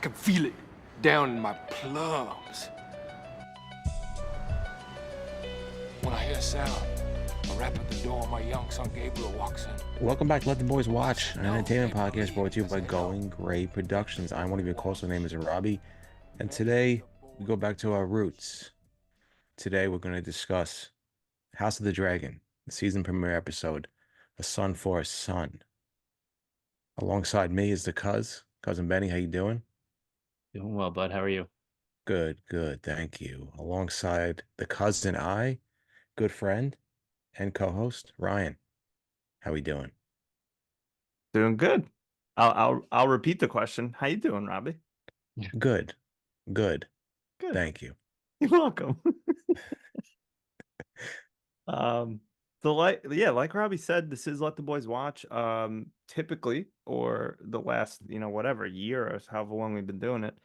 can feel it down in my plums. When I hear a sound, a rap at the door, my young son Gabriel walks in. Welcome back to Let the Boys Watch, an entertainment podcast brought to you by Going Gray Productions. I'm one of your hosts. My name is Robbie, and today we go back to our roots. Today we're going to discuss House of the Dragon, the season premiere episode, A Son for a Son. Alongside me is the cousin Benny. How you doing? Doing well, bud. How are you? Good, thank you. Alongside the cousin, good friend and co-host Ryan. How we doing? Doing good. I'll repeat the question. How you doing, Robbie? Good. Thank you. You're welcome. Like Robbie said, this is Let the Boys Watch. Typically, or the last, whatever year or however long we've been doing it,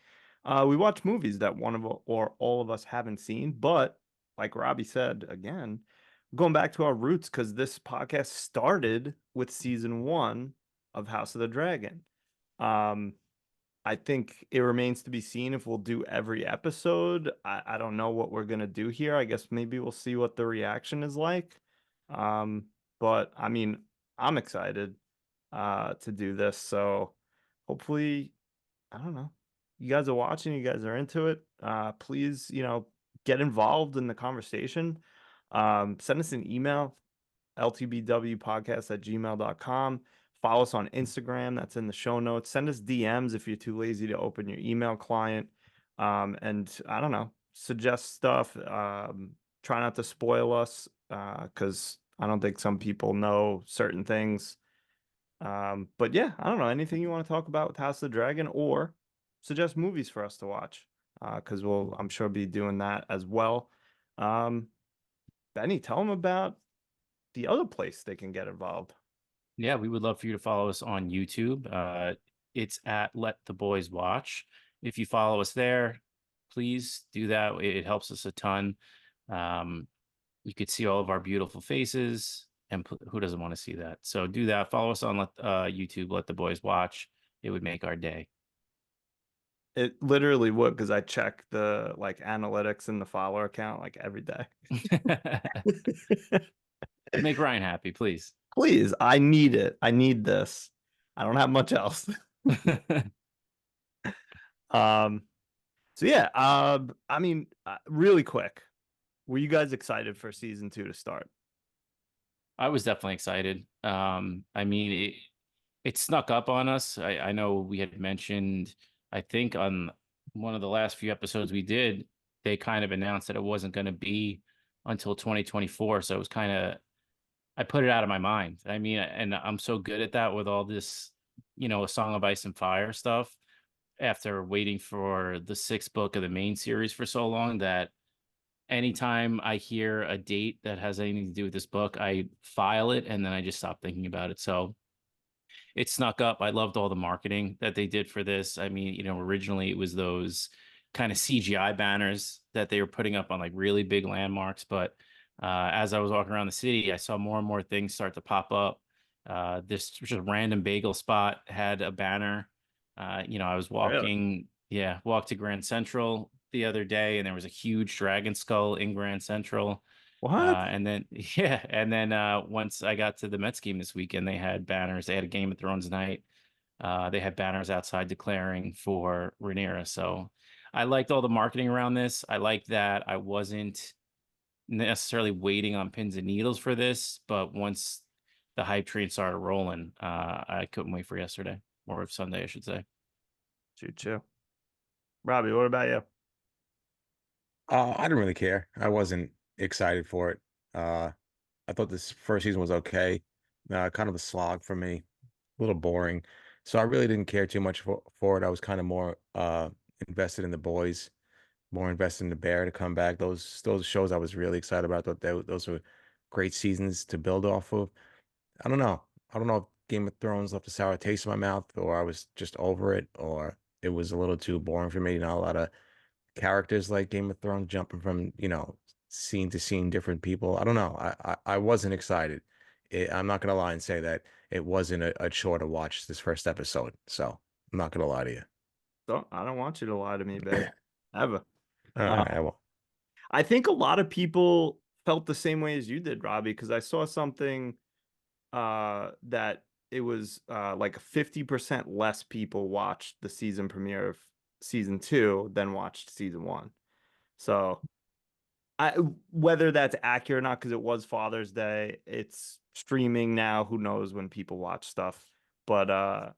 we watch movies that one of or all of us haven't seen. But like Robbie said, again, going back to our roots, because this podcast started with season 1 of House of the Dragon. I think it remains to be seen if we'll do every episode. I don't know what we're gonna do here. I guess maybe we'll see what the reaction is like. But I mean, I'm excited to do this. So hopefully, I don't know, you guys are watching, you guys are into it. Please, get involved in the conversation. Send us an email, ltbwpodcast@gmail.com. Follow us on Instagram. That's in the show notes. Send us DMs if you're too lazy to open your email client. And I don't know, suggest stuff. Try not to spoil us because I don't think some people know certain things. But yeah, I don't know. Anything you want to talk about with House of the Dragon, or suggest movies for us to watch, because we'll, I'm sure, be doing that as well. Benny, tell them about the other place they can get involved. Yeah, we would love for you to follow us on YouTube. It's at Let the Boys Watch. If you follow us there, please do that. It helps us a ton. You could see all of our beautiful faces, and who doesn't want to see that? So do that. Follow us on YouTube, Let the Boys Watch. It would make our day. It literally would, because I check the analytics in the follower account every day. Make Ryan happy, please. Please, I need it. I need this. I don't have much else. So yeah, I mean, really quick, were you guys excited for season 2 to start? I was definitely excited. I mean, it snuck up on us. I know we had mentioned, I think on one of the last few episodes we did, they kind of announced that it wasn't going to be until 2024. So it was kind of, I put it out of my mind. I mean, and I'm so good at that with all this, A Song of Ice and Fire stuff, after waiting for the 6th book of the main series for so long, that anytime I hear a date that has anything to do with this book, I file it and then I just stop thinking about it. So it snuck up. I loved all the marketing that they did for this. I mean, originally it was those kind of CGI banners that they were putting up on really big landmarks. But as I was walking around the city, I saw more and more things start to pop up. This just random bagel spot had a banner. I was walking, walked to Grand Central the other day, and there was a huge dragon skull in Grand Central. What? And then once I got to the Mets game this weekend, they had banners. They had a Game of Thrones night. They had banners outside declaring for Rhaenyra. So I liked all the marketing around this. I liked that I wasn't necessarily waiting on pins and needles for this, but once the hype train started rolling, I couldn't wait for yesterday, or Sunday, I should say. Choo-choo. Robbie, what about you? I didn't really care. I wasn't excited for it. I thought this first season was okay. Kind of a slog for me, a little boring. So I really didn't care too much for it. I was kind of more invested in the boys, more invested in the Bear to come back. Those shows I was really excited about. I thought those were great seasons to build off of. I don't know if Game of Thrones left a sour taste in my mouth, or I was just over it, or it was a little too boring for me. Not a lot of characters like Game of Thrones jumping from, scene to scene, different people. I don't know. I wasn't excited. I'm not going to lie and say that it wasn't a chore to watch this first episode. So I'm not going to lie to you. I don't want you to lie to me, babe. Ever. All Uh, right, well, I think a lot of people felt the same way as you did, Robbie, because I saw something that it was like 50% less people watched the season premiere of season 2 than watched season 1. So I whether that's accurate or not, because it was Father's Day, it's streaming now. Who knows when people watch stuff? But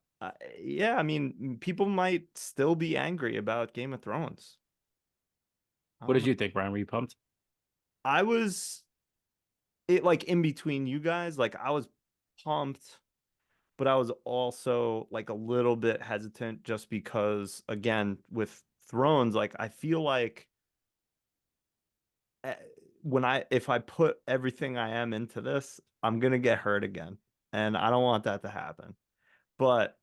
yeah, I mean, people might still be angry about Game of Thrones. I What don't did know. you think, Brian? Were you pumped? I was it like in between you guys. Like I was pumped, but I was also like a little bit hesitant just because, again, with Thrones, like I feel like eh, if I put everything I am into this, I'm gonna get hurt again, and I don't want that to happen. But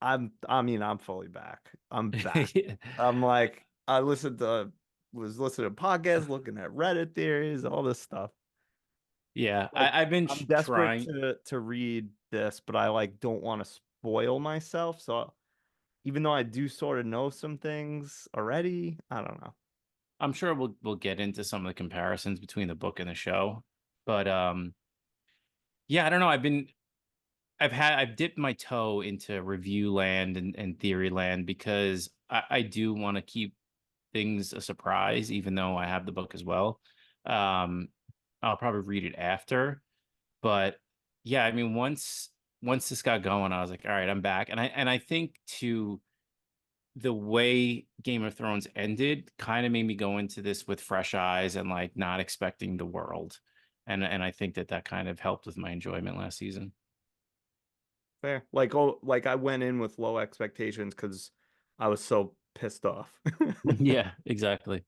I mean, I'm fully back. I'm back. I'm like, was listening to podcasts, looking at Reddit theories, all this stuff. Yeah, Like, I've been I'm desperate trying. to read this, but I like don't want to spoil myself. So even though I do sort of know some things already, I don't know. I'm sure we'll get into some of the comparisons between the book and the show, but yeah, I don't know. I've dipped my toe into review land and theory land because I do want to keep things a surprise, even though I have the book as well. Um, I'll probably read it after, but yeah, I mean, once this got going, I was like, all right, I'm back, and I think to the way Game of Thrones ended kind of made me go into this with fresh eyes and like not expecting the world, and I think that kind of helped with my enjoyment last season. Fair. Like, oh, like I went in with low expectations because I was so pissed off. Yeah, exactly.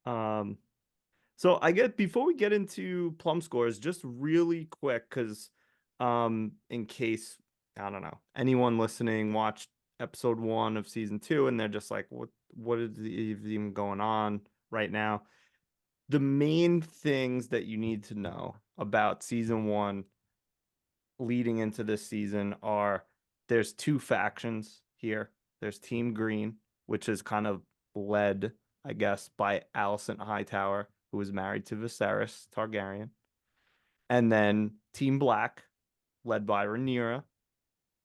Um, so I get before we get into plum scores, just really quick, because in case I don't know anyone listening watched episode 1 of season 2 and they're just like, what is even going on right now? The main things that you need to know about season 1 leading into this season are there's 2 factions here. There's Team Green, which is kind of led, I guess, by Alicent Hightower, who is married to Viserys Targaryen. And then Team Black, led by Rhaenyra,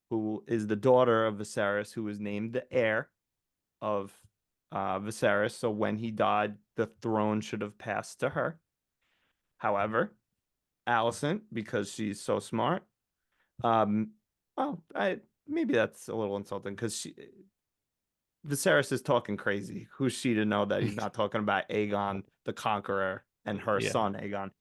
who is the daughter of Viserys, who was named the heir of Viserys. So when he died, the throne should have passed to her. However, Alicent, because she's so smart, um, well, maybe that's a little insulting because Viserys is talking crazy. Who's she to know that he's not talking about Aegon the Conqueror and her Yeah. son Aegon?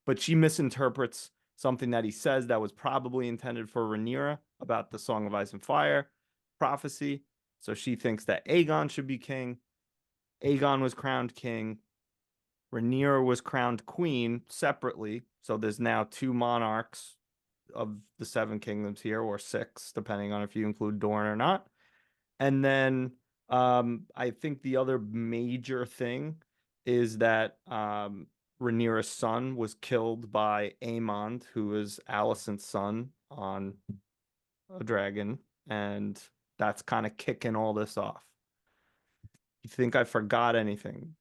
But she misinterprets something that he says that was probably intended for Rhaenyra about the Song of Ice and Fire prophecy. So she thinks that Aegon should be king. Aegon was crowned king. Rhaenyra was crowned queen separately. So there's now 2 monarchs of the 7 kingdoms here, or 6, depending on if you include Dorne or not. And then I think the other major thing is that Rhaenyra's son was killed by Aemond, who is Alicent's son on a dragon, and that's kind of kicking all this off. You think I forgot anything?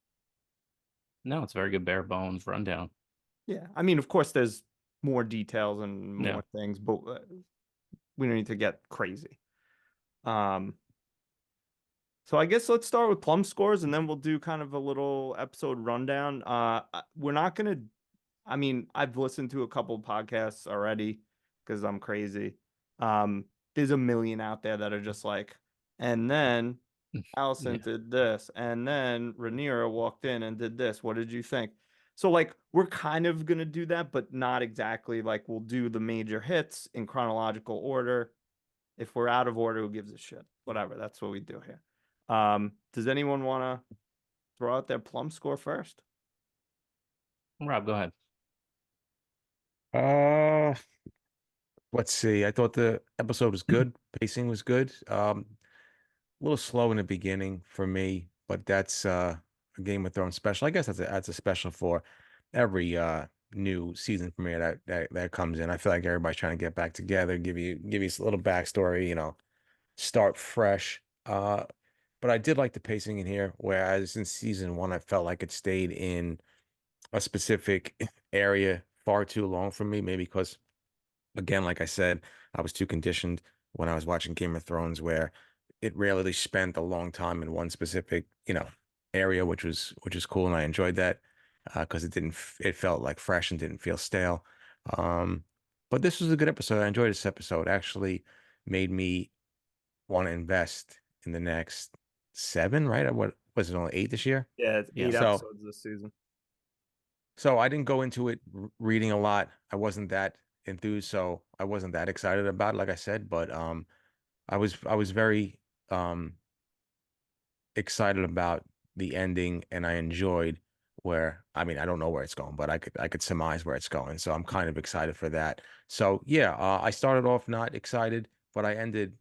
No, it's a very good bare bones rundown. Yeah, I mean, of course, there's more details and Yeah. more things, but we don't need to get crazy. So I guess let's start with plum scores and then we'll do kind of a little episode rundown. We're not gonna, I mean, I've listened to a couple of podcasts already because I'm crazy. There's a million out there that are just like, and then Alicent Yeah. did this, and then Rhaenyra walked in and did this. What did you think? So like we're kind of gonna do that, but not exactly. Like we'll do the major hits in chronological order. If we're out of order, who gives a shit? Whatever. That's what we do here. Does anyone want to throw out their plum score first? Rob, go ahead. uh, let's see. I thought the episode was good. Pacing was good. A little slow in the beginning for me, but that's a Game of Thrones special. I guess that's a special for every new season premiere that comes in. I feel like everybody's trying to get back together, give you a little backstory, start fresh. But I did like the pacing in here, whereas in season one, I felt like it stayed in a specific area far too long for me. Maybe because, again, like I said, I was too conditioned when I was watching Game of Thrones, where it rarely spent a long time in one specific, area, which was cool, and I enjoyed that because it felt like fresh and didn't feel stale. Um, but this was a good episode. I enjoyed this episode. Actually, made me want to invest in the next seven, right? What was it, only eight this year? Yeah, it's Yeah. 8 So, episodes this season. so I didn't go into it reading a lot. I wasn't that enthused, so I wasn't that excited about it, like I said. But I was very excited about the ending, and I enjoyed where, I mean, I don't know where it's going, but I could surmise where it's going. So I'm kind of excited for that. So yeah, I started off not excited, but I ended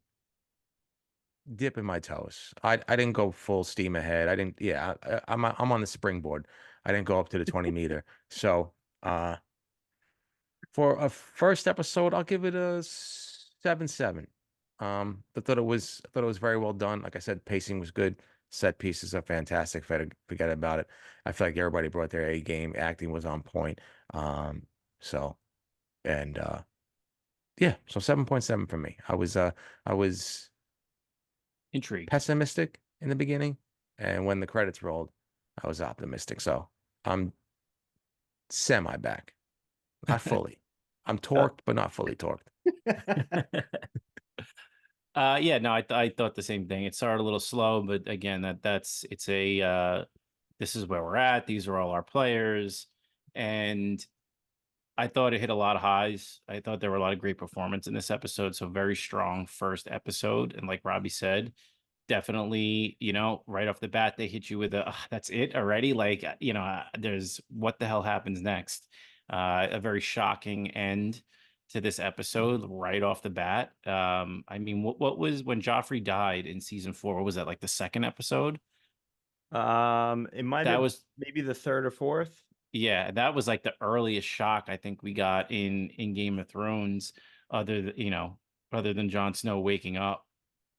dipping my toes. I didn't go full steam ahead. I didn't. Yeah, I'm on the springboard. I didn't go up to the 20 meter. So for a first episode, I'll give it a 7-7. I thought it was very well done. Like I said, pacing was good. Set pieces are fantastic. Forget about it. I feel like everybody brought their A game. Acting was on point. So and yeah, so 7.7 for me. I was Intrigued. pessimistic in the beginning, and when the credits rolled, I was optimistic. So I'm semi back, not fully. I'm torqued, but not fully torqued. Yeah, no, I thought the same thing. It started a little slow, but again, it's a this is where we're at. These are all our players, and I thought it hit a lot of highs. I thought there were a lot of great performance in this episode. So very strong first episode, and like Robbie said, definitely, right off the bat, they hit you with a that's it already. Like, there's what the hell happens next? A very shocking end to this episode right off the bat. I mean, what was when Joffrey died in season 4? What was that, like the second episode? It might That have was maybe the third or fourth. Yeah, that was like the earliest shock I think we got in Game of Thrones, other than Jon Snow waking up.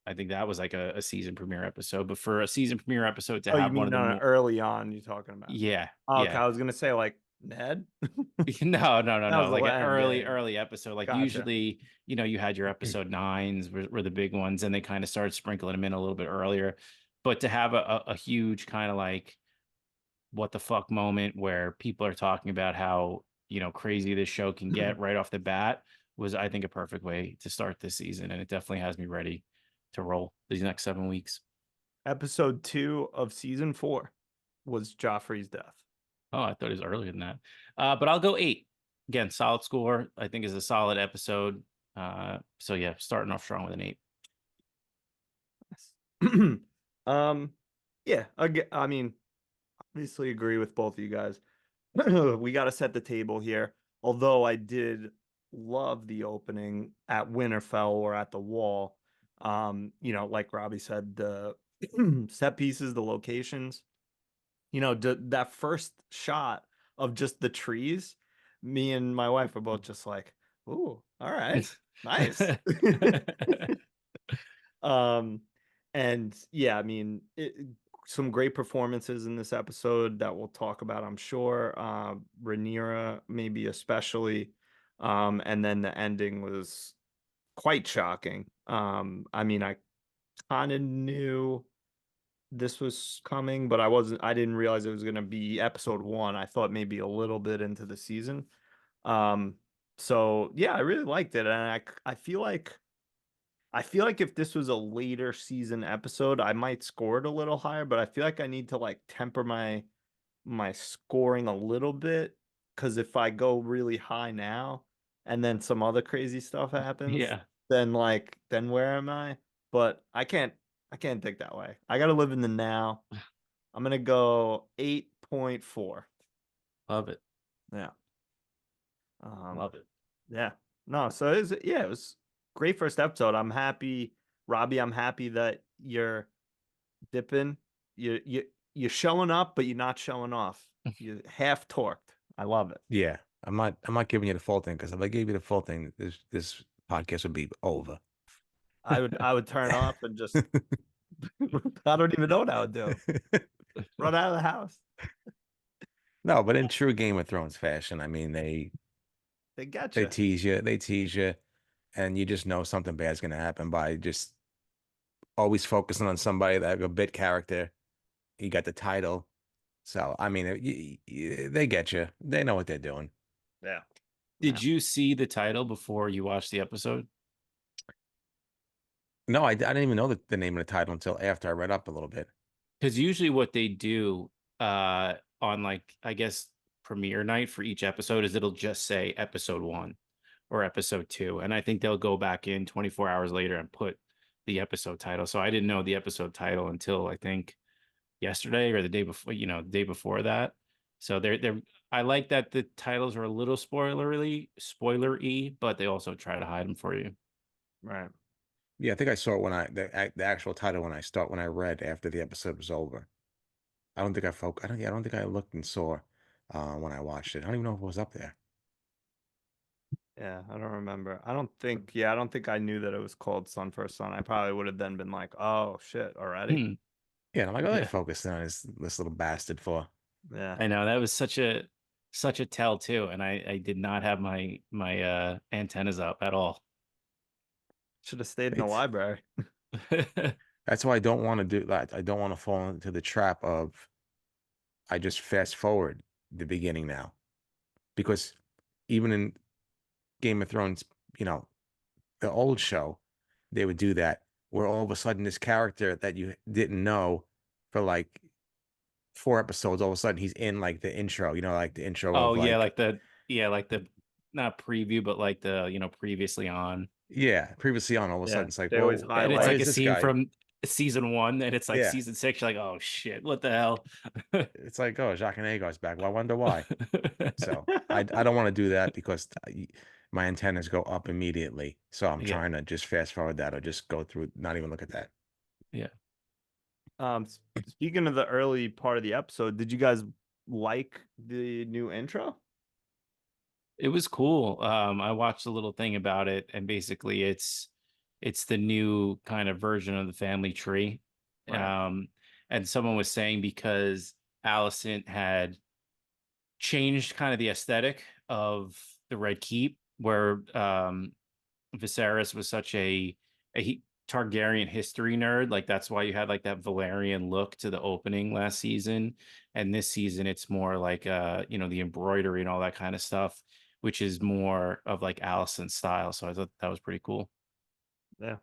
I think that was like a season premiere episode. But for a season premiere episode to Oh, you have one mean of the on more, early on you're talking about? yeah, Oh, okay, yeah. I was gonna say like Ned. No, no, no, That no. was the Like an end, early, yeah. early episode. Like Gotcha. usually, you had your episode 9s were the big ones, and they kind of started sprinkling them in a little bit earlier. But to have a huge kind of like what the fuck moment where people are talking about how, crazy this show can get right off the bat was, I think, a perfect way to start this season. And it definitely has me ready to roll these next 7 weeks. Episode 2 of season 4 was Joffrey's death. Oh, I thought it was earlier than that. But I'll go 8. Again, solid score. I think is a solid episode. So yeah, starting off strong with an 8. Yeah, I mean, obviously agree with both of you guys. We got to set the table here. Although I did love the opening at Winterfell or at the Wall. Like Robbie said, the set pieces, the locations, that first shot of just the trees, me and my wife are both just like, ooh, all right, nice. And yeah, I mean, some great performances in this episode that we'll talk about, I'm sure. Rhaenyra, maybe especially. And then the ending was quite shocking. I mean, I kind of knew this was coming, but I didn't realize it was going to be episode 1. I thought maybe a little bit into the season. So yeah, I really liked it. And I feel like if this was a later season episode, I might score it a little higher, but I feel like I need to like temper my scoring a little bit, because if I go really high now and then some other crazy stuff happens, Yeah. then where am I? But I can't think that way. I got to live in the now. I'm going to go 8.4. Love it. Yeah. Love it. Yeah. No, so it was great first episode. I'm happy, Robbie. I'm happy that you're dipping. You're showing up, but you're not showing off. You're half torqued. I love it. Yeah, I'm not giving you the full thing, because if I gave you the full thing, this podcast would be over. I would turn off and just I don't even know what I would do. Run out of the house. No, but in true Game of Thrones fashion, I mean, They get they you. tease you, and you just know something bad's gonna happen by just always focusing on somebody that a bit character. You got the title, so I mean, they get you. They know what they're doing. Yeah. Did you see the title before you watched the episode? No, I didn't even know the name of the title until after I read up a little bit. Because usually what they do on like I guess premiere night for each episode is it'll just say episode 1 or episode 2, and I think they'll go back in 24 hours later and put the episode title. So I didn't know the episode title until I think yesterday or the day before, the day before that. So they're I like that the titles are a little spoilery, but they also try to hide them for you. Right. Yeah, I think I saw it when the actual title when I read after the episode was over. I don't think I don't think I looked and saw when I watched it. I don't even know if it was up there. Yeah, I don't remember. I don't think I knew that it was called Son First Son. I probably would have then been like, oh shit, already. Hmm. Yeah, and I'm like, oh, they Yeah. focused on this little bastard for. Yeah. I know that was such a tell too, and I did not have my antennas up at all. Should have stayed in the It's- library. That's why I don't want to do that. I don't want to fall into the trap of I just fast forward the beginning now, because even in Game of Thrones, the old show, they would do that where all of a sudden this character that you didn't know for like 4 episodes, all of a sudden he's in like the intro, like the intro Oh of yeah, like like the not preview, but like the previously on, previously on. All of a Yeah, sudden it's like, they always whoa, and it's why highlight. like is a this scene guy? from season 1, and it's like Yeah, season 6. You're like, oh shit, what the hell? it's like, oh, Jacques and Agar's back. Well, I wonder why. So I don't want to do that because my antennas go up immediately. So I'm Yeah, trying to just fast forward that or just go through, not even look at that. yeah. Speaking of the early part of the episode, did you guys like the new intro? It was cool. I watched a little thing about it, and basically it's the new kind of version of the family tree. Right. And someone was saying because Allison had changed kind of the aesthetic of the Red Keep, where Viserys was such a Targaryen history nerd. Like that's why you had like that Valerian look to the opening last season, and this season it's more like the embroidery and all that kind of stuff, which is more of like Allison's style. So I thought that was pretty cool. Yeah.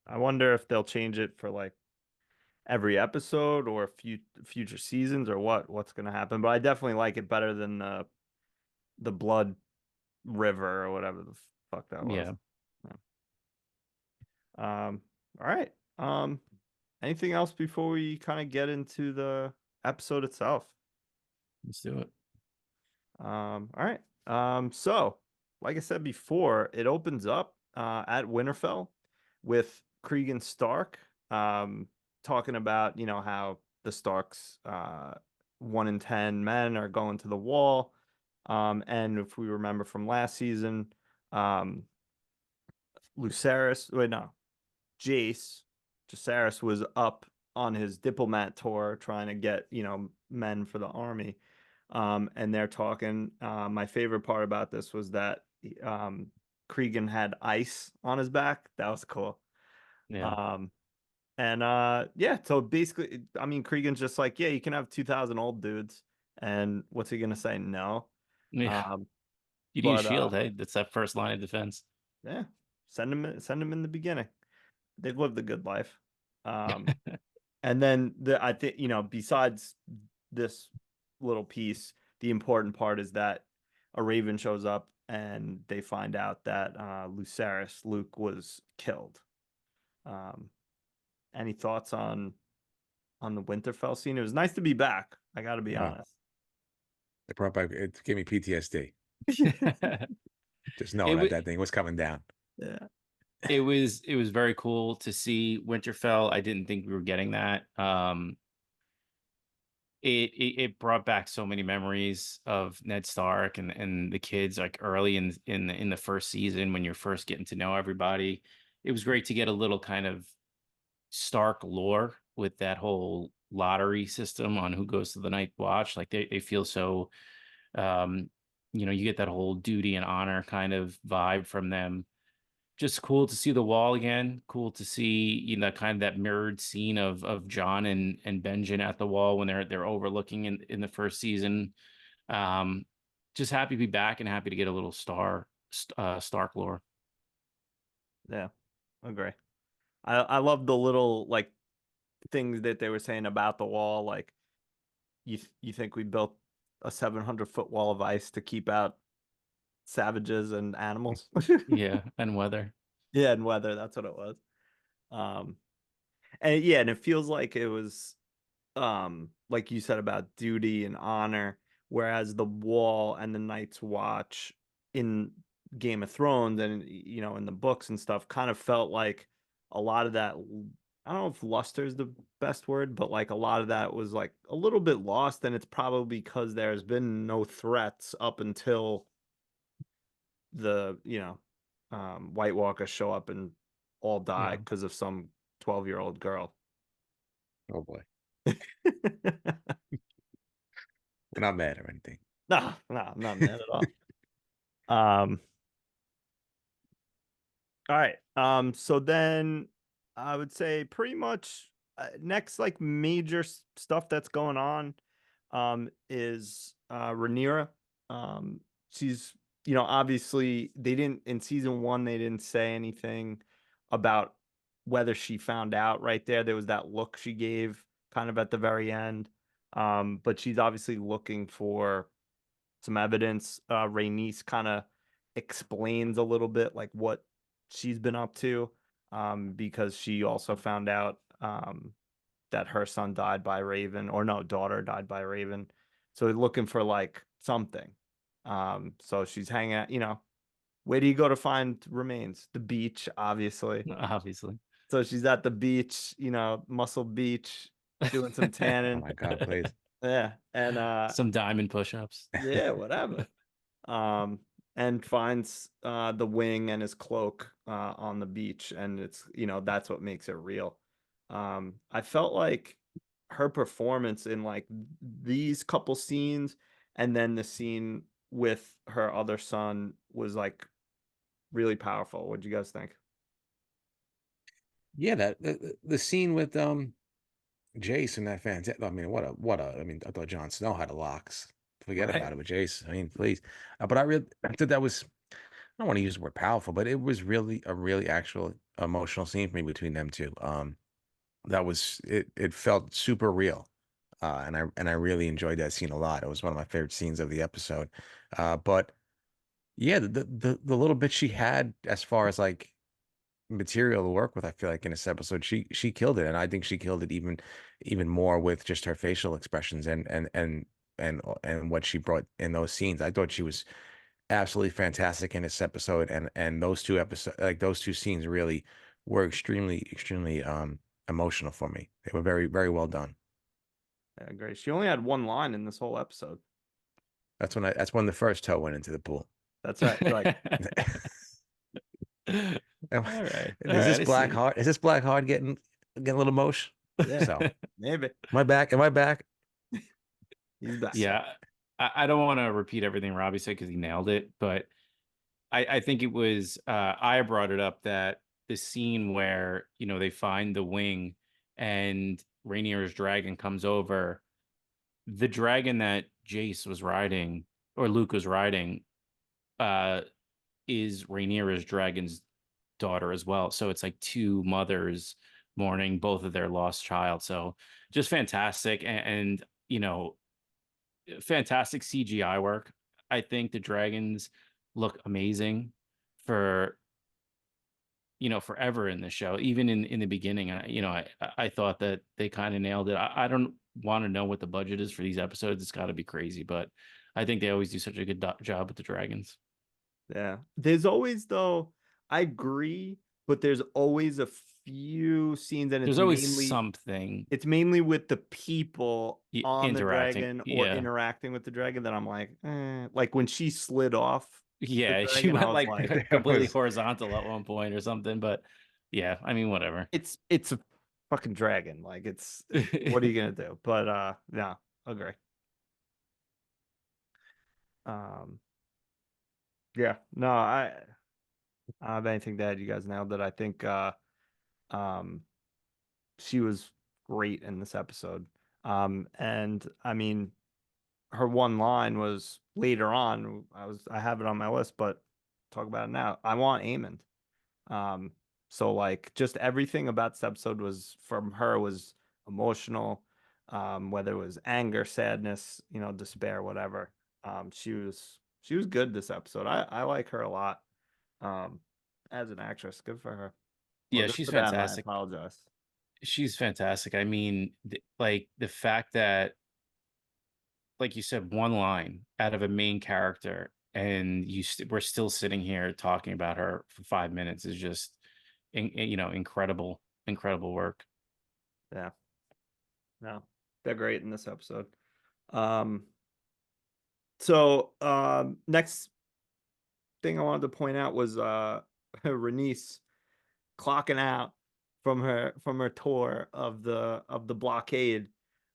I wonder if they'll change it for like every episode or future seasons or what's gonna happen. But I definitely like it better than the Blood River or whatever the fuck that was. Yeah. All right. Anything else before we kind of get into the episode itself? Let's do it. All right. So like I said before, it opens up at Winterfell with Cregan Stark talking about, how the Starks 1 in 10 men are going to the wall. And if we remember from last season, Jacaerys was up on his diplomat tour trying to get, men for the army. And they're talking. My favorite part about this was that Cregan had ice on his back. That was cool. Yeah. So basically, I mean, Cregan's just like, yeah, you can have 2,000 old dudes. And what's he gonna say? No. Yeah. You need a but shield, hey? That's that first line of defense. yeah, send him in the beginning. They've lived a good life. And then I think, besides this little piece, the important part is that a raven shows up and they find out that Luke was killed. Any thoughts on the Winterfell scene? It was nice to be back. I got to be honest. It brought back, it gave me PTSD. Just It knowing wa- that thing was coming down. Yeah. it was very cool to see Winterfell. I didn't think we were getting that. It brought back so many memories of Ned Stark and the kids like early in the first season when you're first getting to know everybody. it was great to get a little kind of Stark lore with that whole lottery system on who goes to the night watch. Like they feel so, you get that whole duty and honor kind of vibe from them. Just cool to see the wall again. Cool to see, kind of that mirrored scene of John and Benjen at the wall when they're overlooking in the first season. Um, just happy to be back and happy to get a little Stark lore. Yeah, agree. I love the little like things that they were saying about the wall. Like you think we built a 700-foot wall of ice to keep out savages and animals? Yeah, and weather. Yeah, and weather. That's what it was. And yeah, and it feels like it was like you said about duty and honor, whereas the wall and the Night's Watch in Game of Thrones and in the books and stuff kind of felt like a lot of that. I don't know if luster is the best word, but like a lot of that was like a little bit lost, and it's probably because there's been no threats up until the White Walkers show up and all die Yeah. because of some 12-year-old girl. Oh boy. We're not mad or anything. No, I'm not mad at all. All right. So then I would say pretty much next like major stuff that's going on is Rhaenyra. She's obviously they didn't in season 1 they didn't say anything about whether she found out right there. There was that look she gave kind of at the very end. But she's obviously looking for some evidence. Rhaenys kind of explains a little bit like what she's been up to, because she also found out that her son died by Raven, or no, daughter died by Raven. So looking for like something. So she's hanging out, where do you go to find remains? The beach, obviously. Obviously. So she's at the beach, Muscle Beach, doing some Oh tanning. my God, please. Yeah. And some diamond push-ups. yeah, whatever. And finds the wing and his cloak on the beach, and it's that's what makes it real. I felt like her performance in like these couple scenes and then the scene with her other son was like really powerful. What'd you guys think? Yeah, that the scene with Jason, that fantastic. I mean, I mean, I thought Jon Snow had the locks. Forget Right. about it with Jason. I mean, please. But I thought that was, I don't want to use the word powerful, but it was really a really actual emotional scene for me between them two. That was it felt super real. And I really enjoyed that scene a lot. It was one of my favorite scenes of the episode. But yeah, the little bit she had as far as like material to work with, I feel like in this episode she killed it, and I think she killed it even more with just her facial expressions and what she brought in those scenes. I thought she was absolutely fantastic in this episode, and those two scenes really were extremely emotional for me. They were very, very well done. Yeah, great. She only had one line in this whole episode. That's when the first toe went into the pool. That's right. Like All right. Is this Black Heart? Is this Black Heart getting a little emotion? yeah, So maybe am I back? Am I back? he's back. Yeah. I don't want to repeat everything Robbie said because he nailed it, but I think it was I brought it up that the scene where they find the wing and Rhaenyra's dragon comes over, the dragon that Jace was riding or Luke was riding is Rhaenyra's dragon's daughter as well. So it's like two mothers mourning both of their lost child. So just fantastic and fantastic CGI work. I think the dragons look amazing for forever in the show. Even in the beginning, I thought that they kind of nailed it. I don't want to know what the budget is for these episodes. It's got to be crazy, but I think they always do such a good job with the dragons. Yeah. There's always though, I agree, but there's always a few scenes and There's always something. It's mainly with the people on the interacting, dragon or yeah. interacting with the dragon that I'm like, like when she slid off. Yeah, the she dragon, I went was like That completely was- horizontal at one point or something, but Yeah, I mean, whatever. It's a fucking dragon. Like what are you gonna do? But no, agree. Yeah, no, I don't have anything to add. You guys nailed it. I think um she was great in this episode. And I mean, her one line was later on. I have it on my list, but talk about it now. I want Aemond. So like just everything about this episode was from her was emotional. Whether it was anger, sadness, despair, whatever. She was good this episode. I like her a lot. Um, as an actress, good for her. Well, Yeah, good she's for them. I fantastic. apologize. She's fantastic. I mean, like the fact that, like you said, one line out of a main character, and we're still sitting here talking about her for 5 minutes is just, incredible, incredible work. Yeah. No, they're great in this episode. Um, next thing I wanted to point out was Renice clocking out from her tour of the blockade.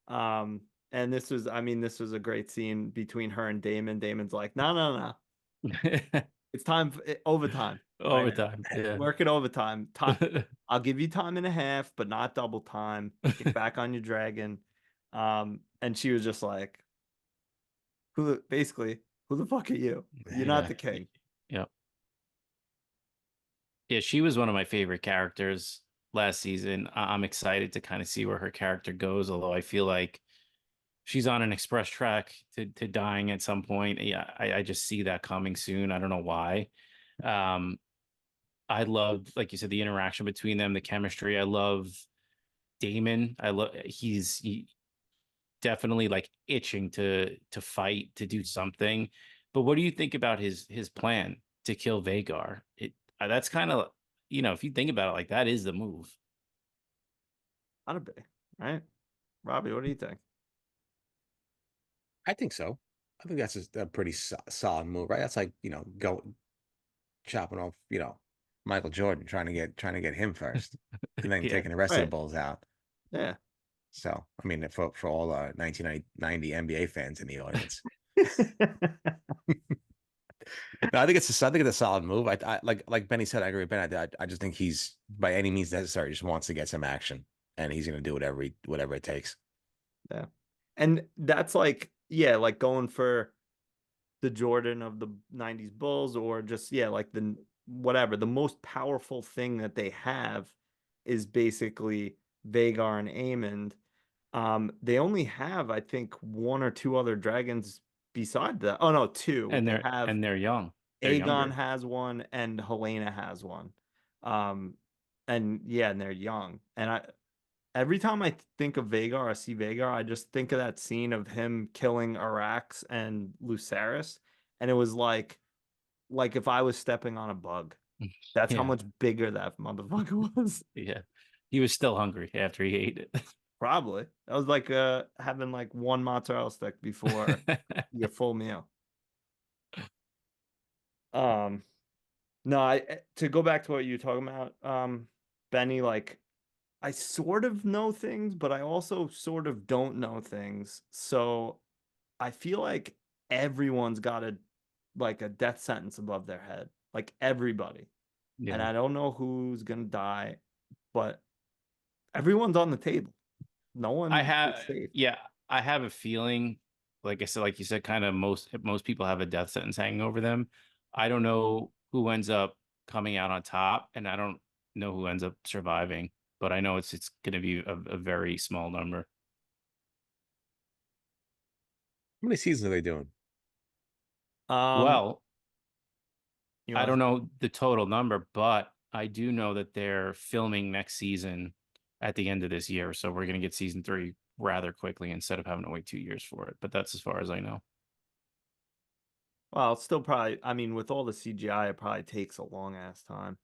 And this was a great scene between her and Daemon. Daemon's like, no, no, no. It's time for overtime. Right now. Overtime. Yeah. Work it overtime. I'll give you time and a half, but not double time. Get back on your dragon. And she was just like, who the fuck are you? You're not Yeah. the king. Yep. Yeah, she was one of my favorite characters last season. I'm excited to kind of see where her character goes, although I feel like she's on an express track to dying at some point. Yeah, I just see that coming soon. I don't know why. Um, I love, like you said, the interaction between them, the chemistry. I love Damon. He definitely like itching to fight, to do something. But what do you think about his plan to kill Vhagar? That's kind of, if you think about it, like that is the move. Gotta be, right? Robbie, what do you think? I think so. I think that's a pretty solid move, right? That's like, go chopping off, Michael Jordan, trying to get him first, and then Yeah. taking the rest of the Right. Bulls out. Yeah. So, I mean, for all 1990 NBA fans in the audience, no, I think it's a solid move. I like Benny said, I agree with Ben. I just think he's by any means necessary just wants to get some action, and he's going to do whatever it takes. Yeah. And that's like, yeah, like going for the Jordan of the 90s Bulls, or just, yeah, like the most powerful thing that they have is basically Vhagar and Aemond. They only have, I think, one or two other dragons beside that. Oh no, two. And They have they're young. They're Aegon younger. has one and Helena has one. And yeah, and they're young. And every time I think of Vhagar, I see Vhagar, I just think of that scene of him killing Arax and Lucerys. And it was like if I was stepping on a bug. That's how Yeah. much bigger that motherfucker was. Yeah. He was still hungry after he ate it. Probably. That was like having like one mozzarella stick before your full meal. No, to go back to what you were talking about, Benny, like I sort of know things, but I also sort of don't know things. So I feel like everyone's got a death sentence above their head. Like everybody. And Yeah. I don't know who's gonna die, but everyone's on the table. No one is safe. I have a feeling, like I said, like you said, kind of most people have a death sentence hanging over them. I don't know who ends up coming out on top, and I don't know who ends up surviving, but I know it's going to be a very small number. How many seasons are they doing? Well, You I wanna don't say? know the total number, but I do know that they're filming next season at the end of this year. So we're going to get season 3 rather quickly instead of having to wait 2 years for it. But that's as far as I know. Well, it's still probably, I mean, with all the CGI, it probably takes a long ass time.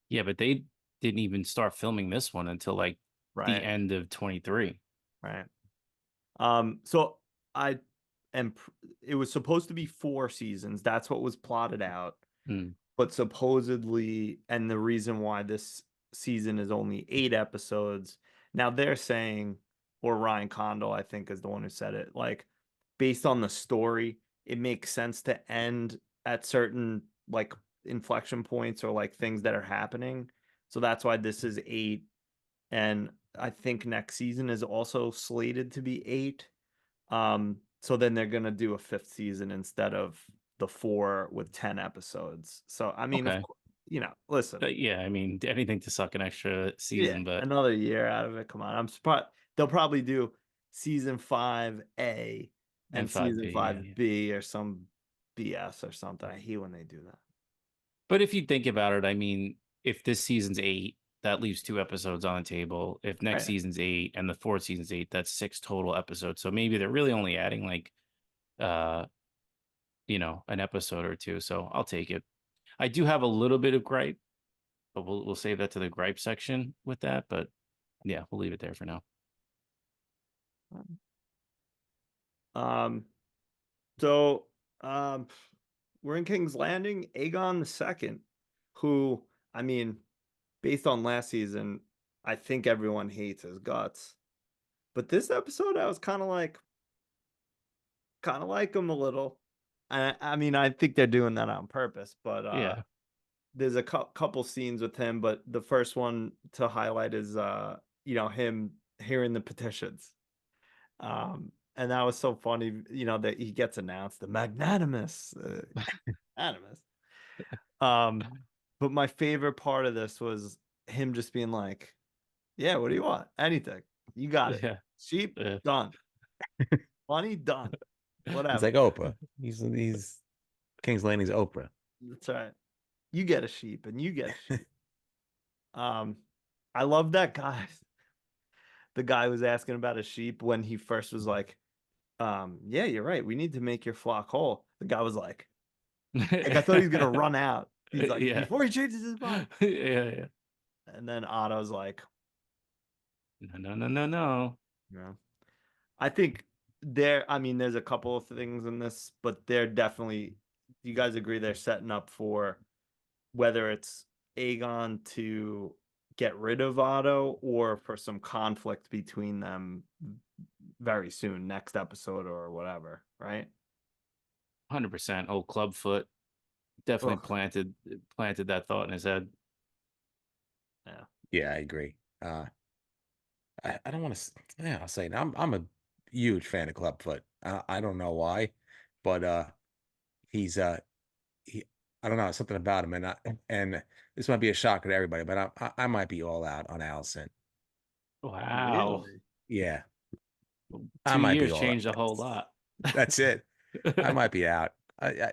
Yeah, but they didn't even start filming this one until like the Right. end of 23. Right. So it was supposed to be 4 seasons. That's what was plotted out. Mm. But supposedly, and the reason why this season is only 8 episodes. Now they're saying, or Ryan Condal, I think, is the one who said it, like, based on the story, it makes sense to end at certain like inflection points or like things that are happening. So that's why this is 8. And I think next season is also slated to be 8. So then they're gonna do a 5th season instead of the 4 with 10 episodes. So I mean, of Okay. course, listen, Yeah, I mean, anything to suck an extra season, but another year out of it. Come on, I'm surprised they'll probably do season 5A and and season 5B, yeah, yeah. 5B or some BS or something. I hate when they do that. But if you think about it, I mean, if this season's 8, that leaves 2 episodes on the table. If next Right. season's 8 and the 4th season's 8, that's 6 total episodes. So maybe they're really only adding like an episode or 2. So I'll take it. I do have a little bit of gripe, but we'll save that to the gripe section with that. But yeah, we'll leave it there for now. So we're in King's Landing. Aegon II, who, I mean, based on last season, I think everyone hates his guts. But this episode, I was kind of like him a little. I mean, I think they're doing that on purpose, but Yeah. there's a couple scenes with him, but the first one to highlight is him hearing the petitions. And that was so funny, that he gets announced, the magnanimous. Magnanimous. But my favorite part of this was him just being like, yeah, what do you want? Anything. You got it. Yeah. Sheep, Yeah. done. Money, done. Whatever. He's like Oprah. He's King's Landing's Oprah. That's right. You get a sheep and you get a sheep. I love that guy. The guy was asking about a sheep when he first was like, yeah, you're right. We need to make your flock whole. The guy was like I thought he was gonna run out. He's like, Yeah. before he changes his mind. Yeah. And then Otto's like, No. yeah. I think there's a couple of things in this, but they're definitely, you guys agree they're setting up for whether it's Aegon to get rid of Otto or for some conflict between them very soon, next episode or whatever, right? 100%. Old Clubfoot definitely Ugh. planted that thought in his head. Yeah, I agree. I don't want to. Yeah, I'll say it. I'm a huge fan of Clubfoot. I don't know why, but he's he. I don't know, something about him, and this might be a shocker to everybody, but I might be all out on Allison. Wow. Really? Yeah, 2 might be years all changed out. a whole lot. That's it. I might be out. I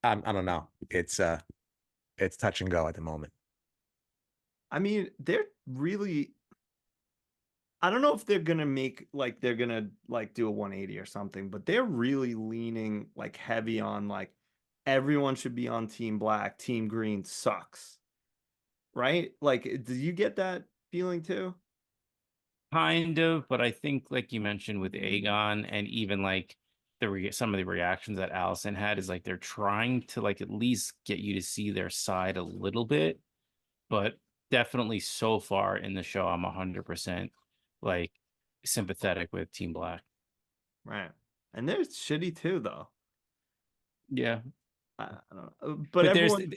don't know. It's touch and go at the moment. I mean, they're really, I don't know if they're gonna do a 180 or something, but they're really leaning like heavy on like everyone should be on Team Black, Team Green sucks. Right? Like, do you get that feeling too? Kind of, but I think like you mentioned with Aegon and even like some of the reactions that Allison had is like they're trying to like at least get you to see their side a little bit, but definitely so far in the show I'm 100% like sympathetic with Team Black. Right. And they're shitty too, though. Yeah. I don't know. But everyone,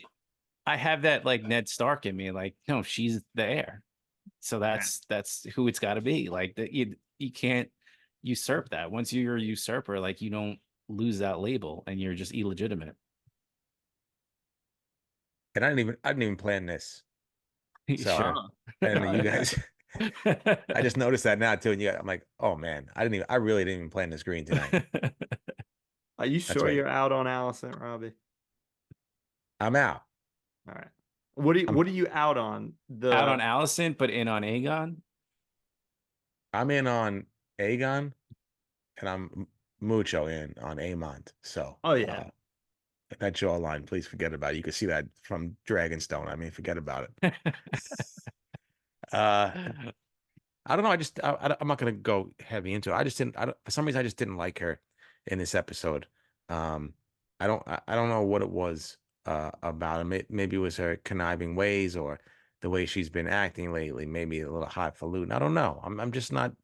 I have that like Ned Stark in me, like, no, she's the heir. So that's who it's got to be. Like that you can't usurp that. Once you're a usurper, like you don't lose that label and you're just illegitimate. And I didn't even plan this. So, Sure. And you guys, I just noticed that now too. And I'm like, oh man, I really didn't even plan this green tonight. Are you sure you're out on Allison, Robbie? I'm out. All right. What are you out on? Out on Allison, but in on Aegon? I'm in on Aegon, and I'm mucho in on Aemont. So, oh yeah, that jawline, please forget about it. You can see that from Dragonstone. I mean, forget about it. I don't know. I'm not going to go heavy into it. For some reason, I just didn't like her in this episode. I don't know what it was about him. Maybe it was her conniving ways or the way she's been acting lately, maybe a little highfalutin. I don't know. I'm just not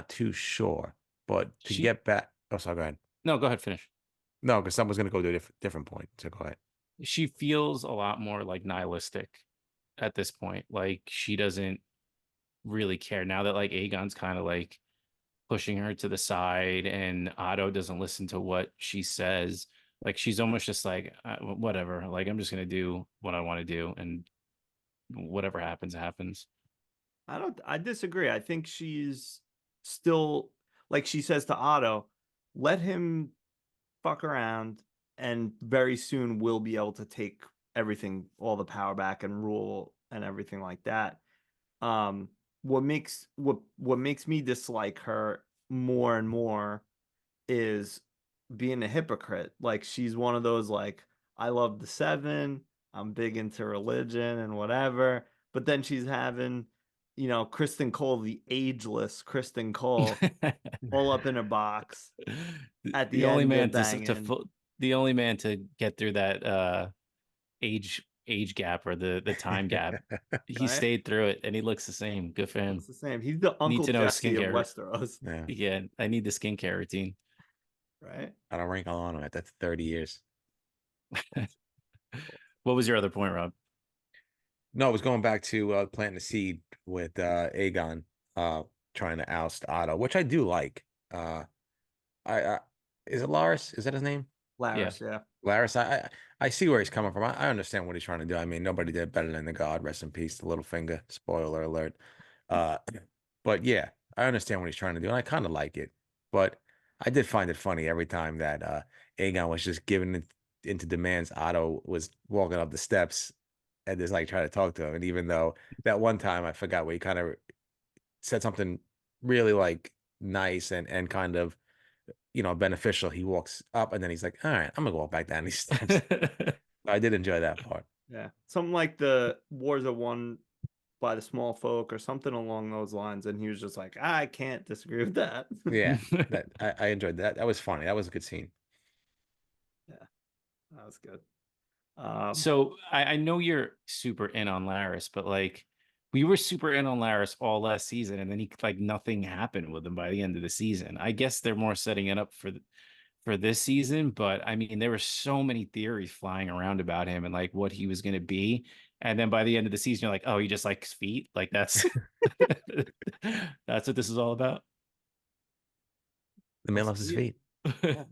too sure. But to She get back, oh, sorry, go ahead. no, go ahead, finish. No, because someone's gonna go to a different point. So go ahead. She feels a lot more like nihilistic at this point. Like she doesn't really care now that like Aegon's kind of like pushing her to the side and Otto doesn't listen to what she says. Like she's almost just like whatever. Like I'm just gonna do what I want to do, and whatever happens, happens. I disagree. I think she's still, like she says to Otto, let him fuck around, and very soon we'll be able to take everything, all the power back and rule and everything like that. What makes me dislike her more and more is being a hypocrite. Like she's one of those like, I love the Seven, I'm big into religion and whatever, but then she's having, Kristen Cole, the ageless Kristen Cole, all up in a box at the only end man of banging. the only man to get through that age gap or the time gap. He Right? stayed through it and he looks the same. Good for him. It's the same. He's the Need Uncle to know his Jesse of skincare. Westeros, Yeah, Yeah, I need the skincare routine. right? I don't wrinkle on him at that 30 years. What was your other point, Rob? No, it was going back to planting the seed with Aegon trying to oust Otto, which I do like. I is it Laris? Is that his name? Laris, yeah. Laris. I see where he's coming from. I understand what he's trying to do. I mean, nobody did better than the god. Rest in peace, the little finger. Spoiler alert. Uh, but yeah, I understand what he's trying to do, and I kind of like it. But I did find it funny every time that Aegon was just giving it into demands. Otto was walking up the steps and just like trying to talk to him. And even though that one time I forgot where he kind of said something really like nice and kind of beneficial, he walks up and then he's like, all right, I'm gonna walk back down these steps. I did enjoy that part. Yeah. Something like the wars are won by the small folk or something along those lines. And he was just like, I can't disagree with that. Yeah, that I enjoyed that. That was funny. That was a good scene. Yeah, that was good. So I know you're super in on Laris, but like we were super in on Laris all last season, and then he like nothing happened with him by the end of the season. I guess they're more setting it up for this season, but I mean there were so many theories flying around about him and like what he was going to be, and then by the end of the season you're like, oh, he just likes feet, like that's that's what this is all about. The man loves his feet. Yeah.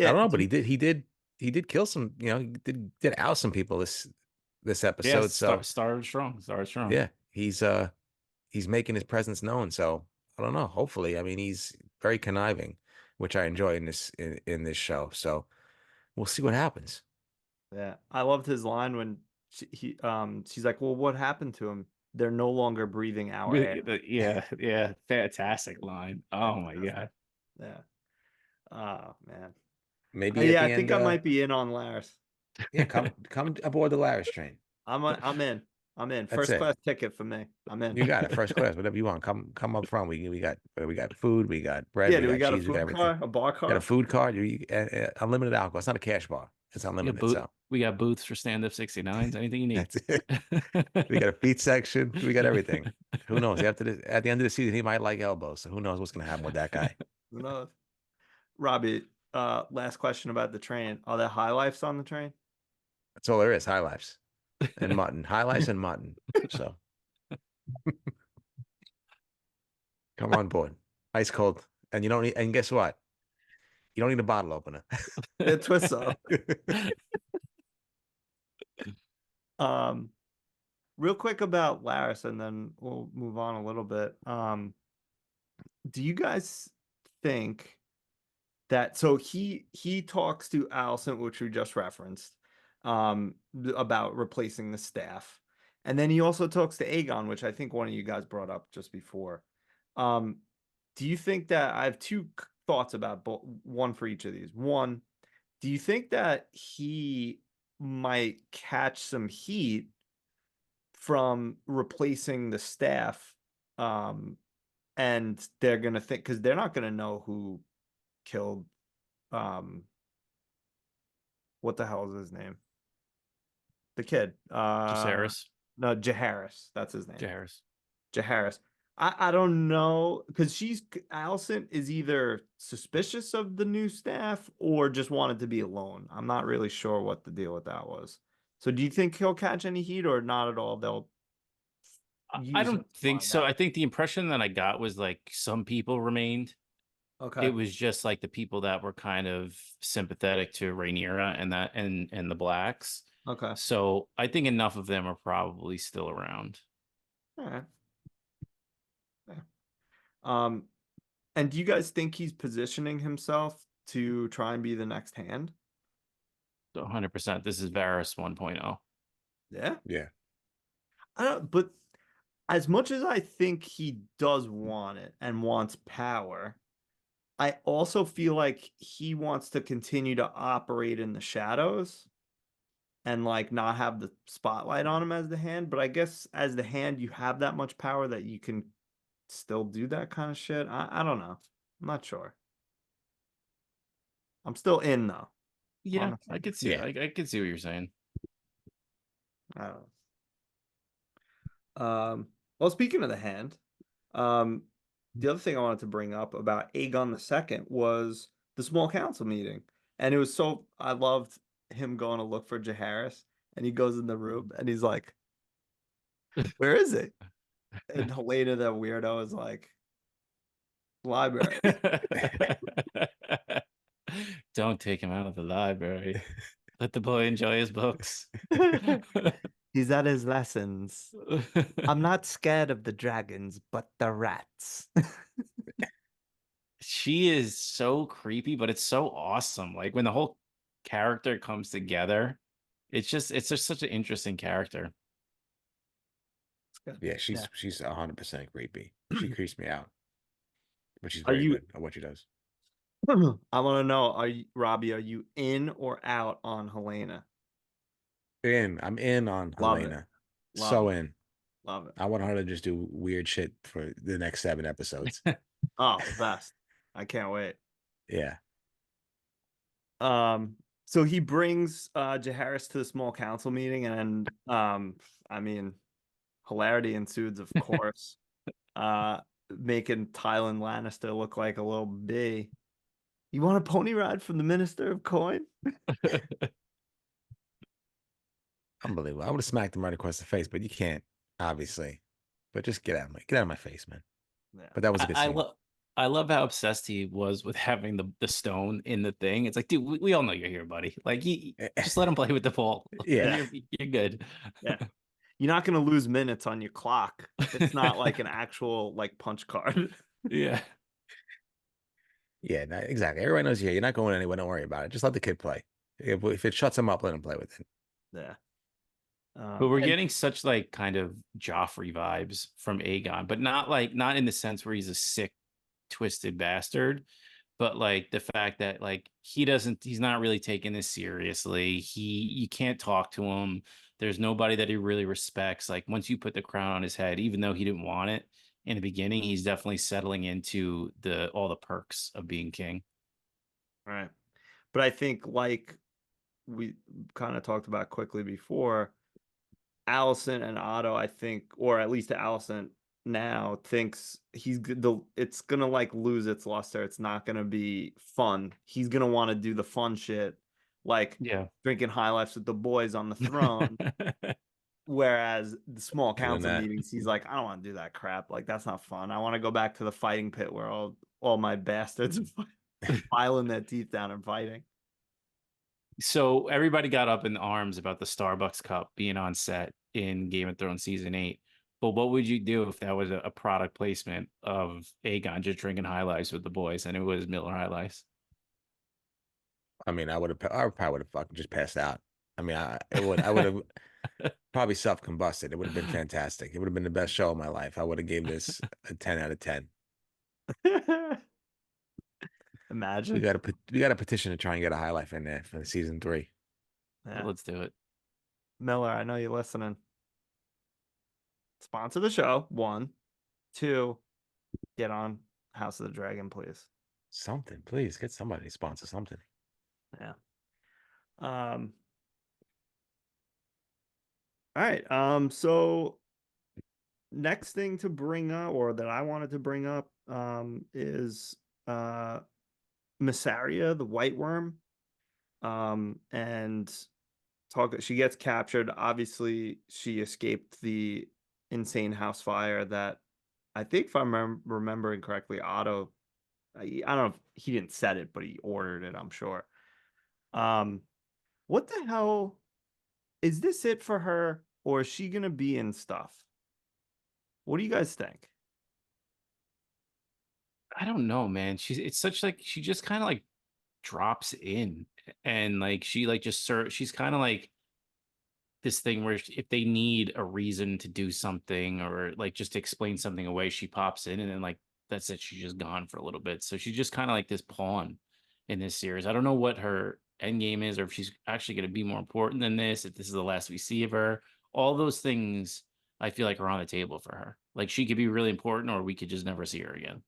I don't know, but he did kill some, he did oust some people this episode. Yeah, So started strong. yeah, he's making his presence known. So I don't know. Hopefully, I mean, he's very conniving, which I enjoy in this show. So we'll see what happens. Yeah. I loved his line when she's like, well, what happened to him? They're no longer breathing our air. Yeah, fantastic line. Oh my god. Yeah. Oh man. Maybe at Yeah, the I think end, I might be in on Laris. yeah, come aboard the Laris train. I'm in. That's First it. class ticket for me. I'm in. You got it, first class, whatever you want. Come up front. We got food, we got bread, Yeah, we do we got got a cheese, we got food everything. car, a bar Got a car? food card. Unlimited alcohol. It's not a cash bar. It's unlimited. So We got booths for stand-up 69s. Anything you need. that's it. We got a feet section. We got everything. Who knows? At the end of the season, he might like elbows. So who knows what's gonna happen with that guy? Who knows? Robbie, last question about the train. Are there high lifes on the train? That's all there is. High lives and mutton. High lives and mutton. So come on board. Ice cold. And you don't need. And guess what? You don't need a bottle opener. Yeah, twist up. Real quick about Laris, and then we'll move on a little bit. Do you guys think that he talks to Allison, which we just referenced, about replacing the staff, and then he also talks to Aegon, which I think one of you guys brought up just before. Do you think that I have two thoughts about one for each of these? One, do you think that he might catch some heat from replacing the staff, and they're gonna think, because they're not gonna know who killed what the hell is his name, the kid, Jacaerys. No, Jaharis. That's his name. Jairus. Jaharis. I don't know because Allison is either suspicious of the new staff or just wanted to be alone. I'm not really sure what the deal with that was. So do you think he'll catch any heat or not at all? They'll I use him don't to think find so. out. I think the impression that I got was like some people remained. Okay. It was just like the people that were kind of sympathetic to Rhaenyra and the blacks. Okay. So I think enough of them are probably still around. All right. Yeah. And do you guys think he's positioning himself to try and be the next hand? 100%. This is Varys 1.0. Yeah. Yeah. I don't, but as much as I think he does want it and wants power, I also feel like he wants to continue to operate in the shadows and like not have the spotlight on him as the hand. But I guess as the hand, you have that much power that you can still do that kind of shit. I don't know. I'm not sure. I'm still in though. Yeah, Honestly. I could see Yeah. I could see what you're saying. I don't know. Well, speaking of the hand, the other thing I wanted to bring up about Aegon II was the small council meeting. And it was so I loved him going to look for Jaharis, and he goes in the room and he's like, "Where is it?" And Helena, the weirdo, is like, "Library." Don't take him out of the library. Let the boy enjoy his books. He's at his lessons. I'm not scared of the dragons, but the rats. She is so creepy, but it's so awesome. Like when the whole character comes together, it's just such an interesting character. Yeah, Yeah. she's 100% creepy. She creeps me out, but she's Are very you? good at what she does. I want to know, Robbie, are you in or out on Helena? I'm in on Love it. Helena. Love So it. in. Love it. I want her to just do weird shit for the next 7 episodes. Oh, the best. I can't wait. Yeah. So he brings Jaharis to the small council meeting, and I mean, hilarity ensues, of course. Making Tylan Lannister look like a little bee. You want a pony ride from the Minister of Coin? Unbelievable. I would have smacked him right across the face, but you can't, obviously. But just get out of my face, man. Yeah. But that was a good scene. I love how obsessed he was with having the stone in the thing. It's like, dude, we all know you're here, buddy. Like, just let him play with the ball. Yeah. You're good. Yeah. You're not gonna lose minutes on your clock. It's not like an actual like punch card. Yeah. Yeah, exactly. Everybody knows you're not going anywhere. Don't worry about it. Just let the kid play. If it shuts him up, let him play with it. Yeah. But we're And getting such like kind of Joffrey vibes from Aegon, but not in the sense where he's a sick, twisted bastard, but like the fact that like he's not really taking this seriously. You can't talk to him. There's nobody that he really respects. Like once you put the crown on his head, even though he didn't want it in the beginning, he's definitely settling into all the perks of being king. right. But I think like we kind of talked about quickly before, Allison and Otto, I think, or at least Allison now thinks it's gonna like lose its luster. It's not gonna be fun. He's gonna want to do the fun shit, like Yeah. drinking high lifes with the boys on the throne. Whereas the small Doing council that. meetings, he's like, I don't want to do that crap. Like that's not fun. I want to go back to the fighting pit where all my bastards are filing their teeth down and fighting. So everybody got up in arms about the Starbucks cup being on set in Game of Thrones season 8. But what would you do if that was a product placement of Aegon just drinking High Lives with the boys and it was Miller High Lives? I mean, I probably would have fucking just passed out. I mean, I would have probably self-combusted. It would have been fantastic. It would have been the best show of my life. I would have gave this a 10 out of 10. Imagine. We got a petition to try and get a High Life in there for season 3. Yeah. Let's do it. Miller, I know you're listening. Sponsor the show. 1, 2, get on House of the Dragon, please. Something, please get somebody to sponsor something. Yeah. All right. So next thing to bring up, or that I wanted to bring up, is Massaria, the white worm. And she gets captured. Obviously, she escaped the insane house fire that I think, if I'm remembering correctly, Otto, I don't know if he didn't set it, but he ordered it, I'm sure. What the hell? Is this it for her, or is she gonna be in stuff? What do you guys think? I don't know, man. It's such like she just kind of like drops in, and like she like just she's kind of like this thing where if they need a reason to do something or like just to explain something away, she pops in and then like that's it. She's just gone for a little bit. So she's just kind of like this pawn in this series. I don't know what her end game is or if she's actually going to be more important than this, if this is the last we see of her. All those things I feel like are on the table for her. Like she could be really important or we could just never see her again.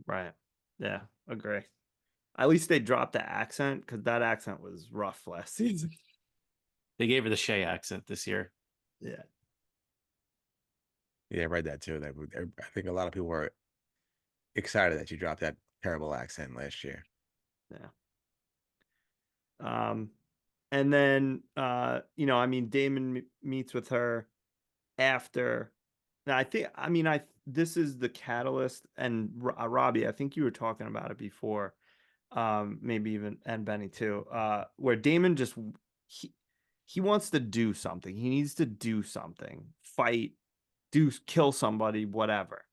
Right. Yeah, agree. At least they dropped the accent, because that accent was rough last season. They gave her the Shay accent this year. Yeah. Yeah, I read that too. I think a lot of people were excited that you dropped that terrible accent last year. Yeah. And then I mean, Damon meets with her after. Now, this is the catalyst, and Robbie, I think you were talking about it before, maybe even, and Benny too, where Damon just he wants to do something. He needs to do something, fight, kill somebody, whatever.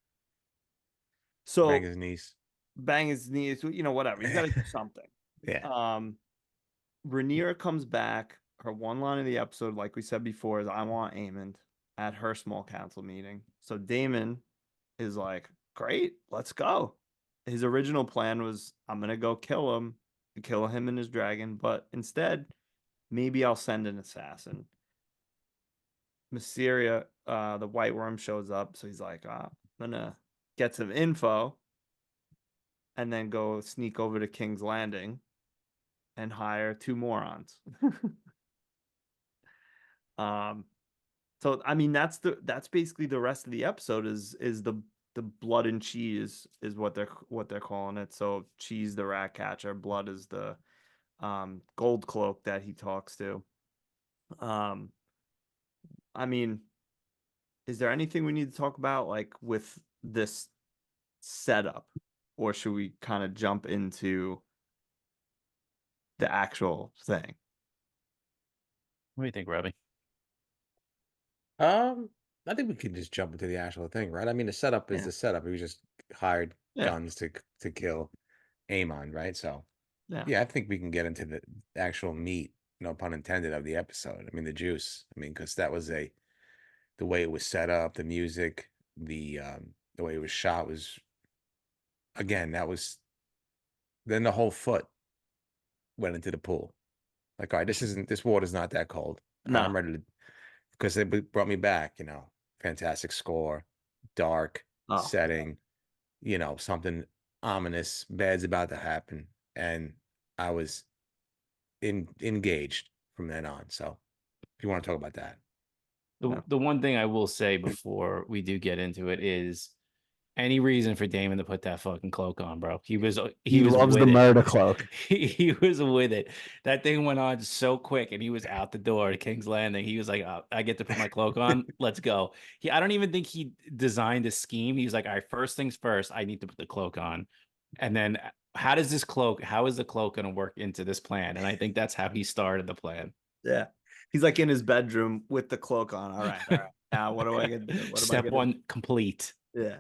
So Bang his knees. bang his knees, whatever. He's got to do something. Yeah. Rhaenyra comes back. Her one line of the episode, like we said before, is "I want Aemond" at her small council meeting. So Damon is like, "Great, let's go." His original plan was, "I'm gonna go kill him and his dragon," but instead, maybe I'll send an assassin. Mysteria, the White Worm, shows up, so he's like, "I'm gonna get some info and then go sneak over to King's Landing and hire two morons." So I mean, that's basically the rest of the episode is the blood and cheese is what they're calling it. So Cheese the rat catcher, blood is the gold cloak that he talks to. I mean, is there anything we need to talk about, like, with this setup, or should we kind of jump into the actual thing? What do you think, Robbie? I think we can just jump into the actual thing, right? I mean, the setup is Yeah. the setup. We just hired Yeah. guns to kill Aemon, right? So Yeah. I think we can get into the actual meat, no pun intended, of the episode. I mean, the juice. I mean, because that was the way it was set up, the music, the way it was shot was, again, that was, then the whole foot went into the pool. Like, all right, this water's not that cold. No. I'm ready to, because it brought me back, fantastic score, dark Oh. setting, something ominous, bad's about to happen. And I was engaged from then on. So if you want to talk about that. The one thing I will say before we do get into it is any reason for Damon to put that fucking cloak on, bro. He was loves with the it. murder cloak. He was with it. That thing went on so quick, and he was out the door to King's Landing. He was like, oh, "I get to put my cloak on. Let's go." I don't even think he designed a scheme. He's like, "All right, first things first. I need to put the cloak on, and then how is the cloak going to work into this plan?" And I think that's how he started the plan. Yeah. He's like in his bedroom with the cloak on. All right. Now what do I get to do? Step one complete. Yeah.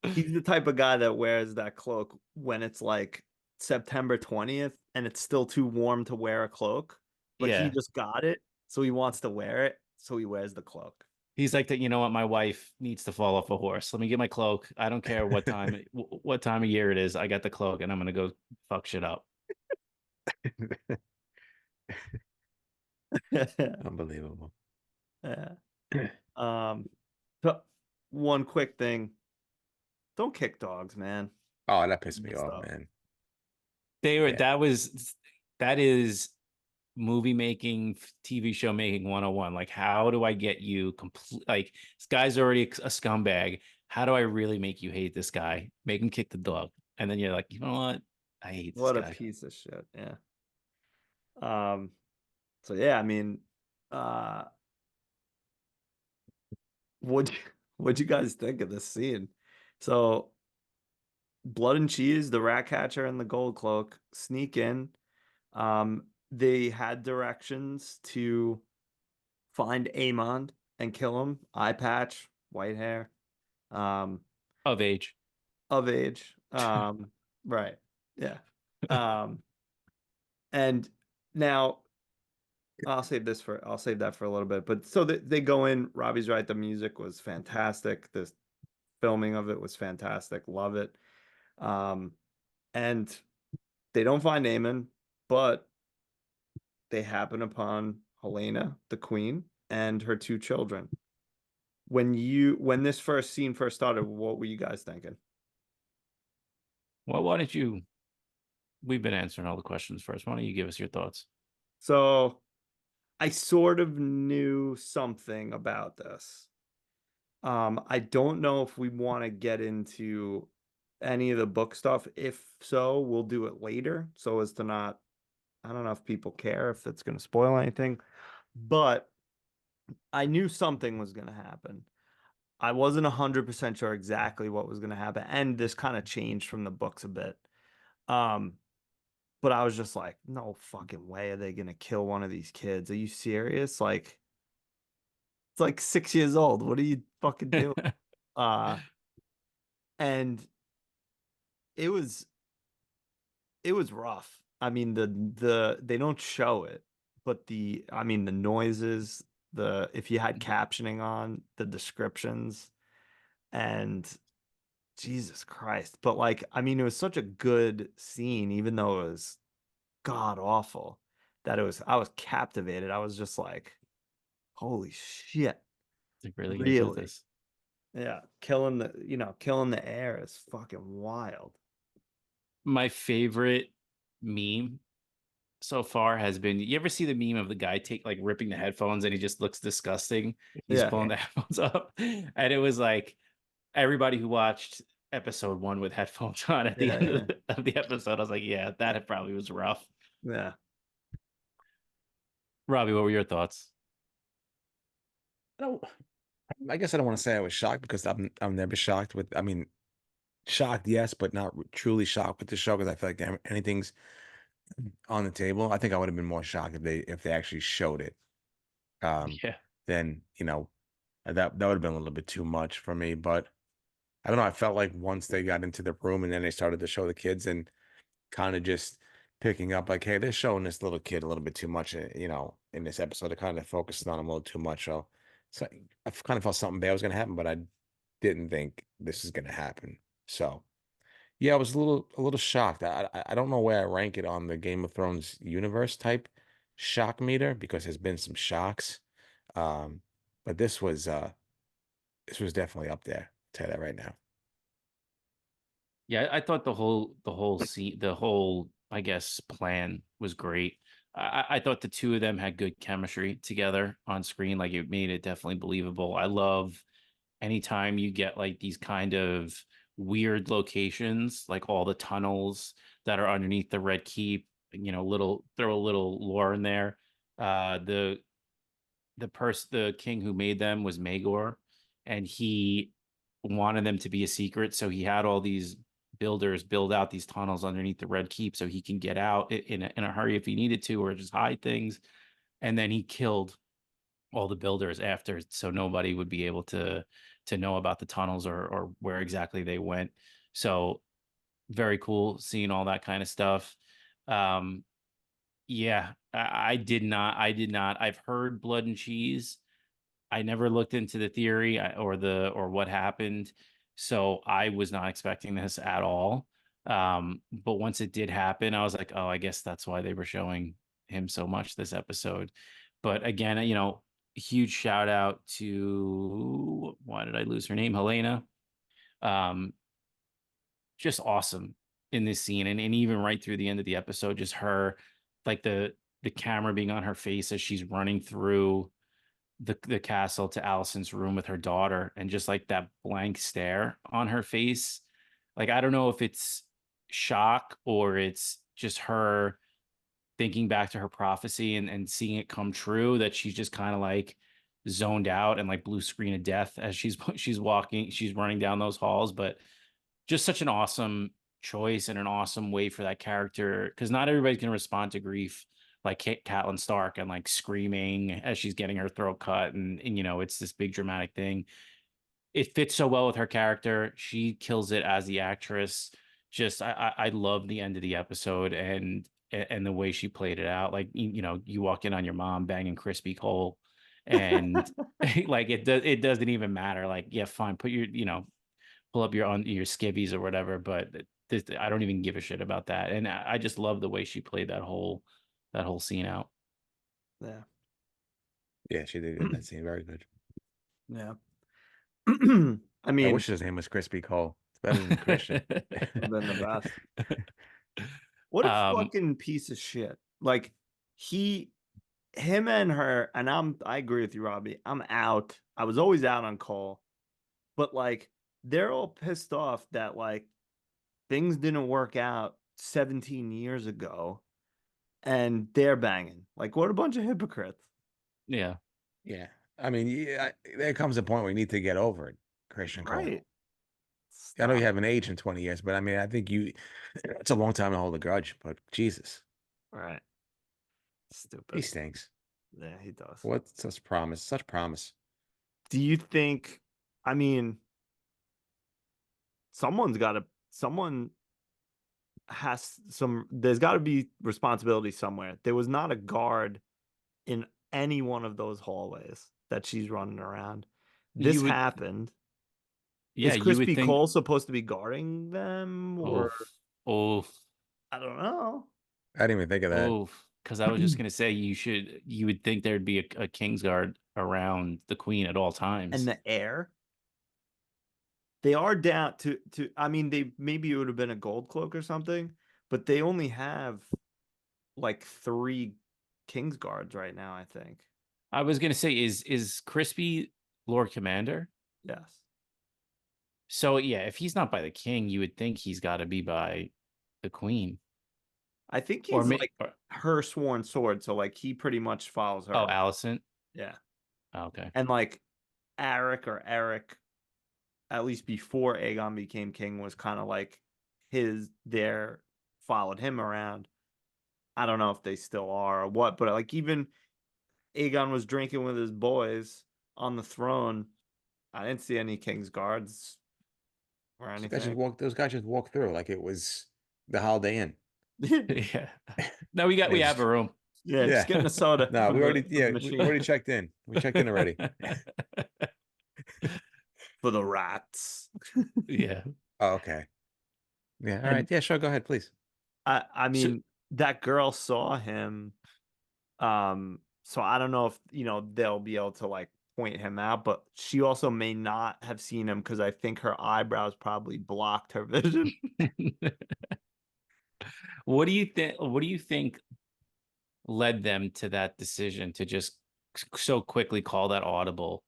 He's the type of guy that wears that cloak when it's like September 20th and it's still too warm to wear a cloak, but he just got it, so he wants to wear it, so he wears the cloak. He's like that. You know what? My wife needs to fall off a horse. Let me get my cloak. I don't care what time of year it is. I got the cloak, and I'm gonna go fuck shit up. Unbelievable. Yeah. So one quick thing. Don't kick dogs, man. Oh, that pissed me off, man. That is movie making, TV show making 101. Like, how do I get you complete? Like, this guy's already a scumbag. How do I really make you hate this guy? Make him kick the dog. And then you're like, you know what? I hate this What a guy. piece of shit. Yeah. So yeah, I mean, uh, what what'd you guys think of this scene? So Blood and Cheese, the rat catcher and the gold cloak sneak in. They had directions to find Amon and kill him. Eye patch, white hair, um, Of age. of age. Right. Yeah. Um, and now I'll save that for a little bit. But so they go in. Robbie's right. The music was fantastic. The filming of it was fantastic. Love it. And they don't find Aemon, but they happen upon Helena, the queen, and her 2 children. When this first scene first started, what were you guys thinking? Well, why don't you? We've been answering all the questions first. Why don't you give us your thoughts? So I sort of knew something about this. I don't know if we want to get into any of the book stuff. If so, we'll do it later so as to not, I don't know if people care if it's going to spoil anything, but I knew something was going to happen. I wasn't 100% sure exactly what was going to happen, and this kind of changed from the books a bit. But I was just like, no fucking way are they going to kill one of these kids? Are you serious? Like, it's like 6 years old. What are you fucking doing? And it was rough. I mean, they don't show it, but the noises, if you had captioning on, the descriptions, and Jesus Christ. But like, I mean, it was such a good scene, even though it was god awful, that I was captivated. I was just like, holy shit. They're really gonna do Really? this. Yeah. Killing the air is fucking wild. My favorite meme so far has been, you ever see the meme of the guy ripping the headphones and he just looks disgusting? He's Yeah. pulling the headphones up. And it was like everybody who watched episode 1 with headphones on at the Yeah, end yeah. of the episode, I was like, yeah, that probably was rough. Yeah. Robbie, what were your thoughts? I don't. I guess I don't want to say I was shocked because I'm never shocked with. I mean, shocked, yes, but not truly shocked with the show because I feel like anything's on the table. I think I would have been more shocked if they actually showed it. Yeah. Then that would have been a little bit too much for me. But I don't know. I felt like once they got into the room and then they started to show the kids and kind of just picking up like, hey, they're showing this little kid a little bit too much, in this episode. They're kind of focused on him a little too much. So I kind of felt something bad was going to happen, but I didn't think this is going to happen. So yeah, I was a little shocked. I don't know where I rank it on the Game of Thrones universe type shock meter because there's been some shocks. But this was definitely up there. I'll tell you that right now. Yeah, I thought the whole, I guess, plan was great. I thought the two of them had good chemistry together on screen. Like, it made it definitely believable. I love anytime you get like these kind of weird locations, like all the tunnels that are underneath the Red Keep, throw a little lore in there. The king who made them was Magor, and he wanted them to be a secret, so he had all these builders build out these tunnels underneath the Red Keep so he can get out in a hurry if he needed to, or just hide things. And then he killed all the builders after, so nobody would be able to know about the tunnels or where exactly they went. So very cool seeing all that kind of stuff. Yeah, I did not. I've heard Blood and Cheese. I never looked into the theory or what happened, so I was not expecting this at all. But once it did happen, I was like, oh, I guess that's why they were showing him so much this episode. But again, huge shout out to, why did I lose her name? Helena. Um, just awesome in this scene, and even right through the end of the episode, just her, like the camera being on her face as she's running through the castle to Allison's room with her daughter, and just like that blank stare on her face. Like, I don't know if it's shock or it's just her thinking back to her prophecy and seeing it come true, that she's just kind of like zoned out and like blue screen of death as she's running down those halls. But just such an awesome choice and an awesome way for that character, because not everybody's going to respond to grief like Catelyn Stark and like screaming as she's getting her throat cut, and it's this big dramatic thing. It fits so well with her character. She kills it as the actress. Just I love the end of the episode and the way she played it out. Like, you walk in on your mom banging crispy coal, and like it doesn't even matter. Like, yeah, fine, put your pull up your skivvies or whatever, but I don't even give a shit about that. And I just love the way she played that whole scene out. Yeah. Yeah, she did good in that scene. Very good. Yeah. I I mean, wish his name was Crispy Cole. It's better than Christian. would've been the best. What a fucking piece of shit. Like, him and her, and I agree with you, Robbie. I'm out. I was always out on Cole. But like, they're all pissed off that like things didn't work out 17 years ago and they're banging. Like, what a bunch of hypocrites. Yeah. Yeah. I mean, there comes a point where you need to get over it, Christian Cole. Right. I know you haven't aged in 20 years, but I mean, I think it's a long time to hold a grudge, but Jesus. Right. Stupid. He stinks. Yeah, he does. What such promise. Do you think, I mean, someone there's got to be responsibility somewhere. There was not a guard in any one of those hallways that she's running around. This happened. Yeah, Is you would Crispy think. Cole supposed to be guarding them, or Oh, I don't know. I didn't even think of that. because I was just gonna say you would think there'd be a Kingsguard around the Queen at all times. And the air. They are down to I mean, maybe it would have been a gold cloak or something, but they only have like 3 Kingsguards right now, I think. I was gonna say, is Crispy Lord Commander? Yes. So yeah, if he's not by the king, you would think he's got to be by the Queen. I think Or he's like her sworn sword, so like he pretty much follows her. Oh, Allison. Yeah. Oh, okay. And like Eric, at least before Aegon became king, was kind of like followed him around. I don't know if they still are or what, but like even Aegon was drinking with his boys on the throne. I didn't see any King's Guards or anything. Those guys just walked through like it was the Holiday Inn. Yeah. No, we have a room. Yeah, just getting a soda. No, we already checked in. We checked in already. For the rats. Yeah. Oh, okay. Yeah. All right. Yeah, sure. Go ahead, please. I mean, that girl saw him. So I don't know if they'll be able to like point him out, but she also may not have seen him because I think her eyebrows probably blocked her vision. What do you think led them to that decision to just so quickly call that audible?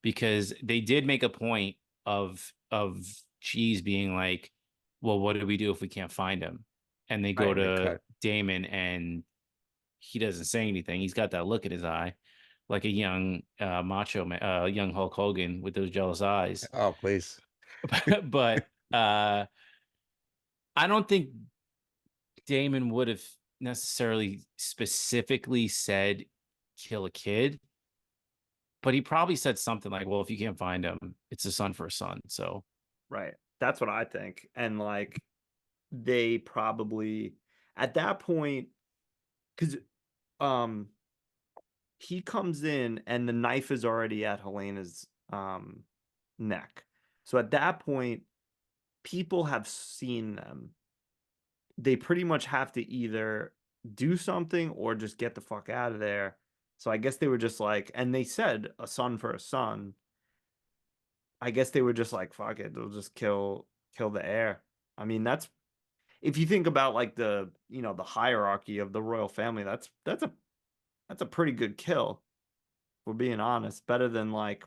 Because they did make a point of Cheese being like, well, what do we do if we can't find him? And they go to Daemon and he doesn't say anything. He's got that look in his eye like a young macho man, young Hulk Hogan with those jealous eyes. Oh, please. But I don't think Daemon would have necessarily specifically said kill a kid, but he probably said something like, well, if you can't find him, it's a son for a son. So right, that's what I think. And like they probably at that point, because he comes in and the knife is already at Helena's neck, so at that point people have seen them. They pretty much have to either do something or just get the fuck out of there. So I guess they were just like, and they said a son for a son. I guess they were just like, fuck it, they'll just kill the heir. I mean, if you think about like the the hierarchy of the royal family, that's a pretty good kill. If we're being honest, better than like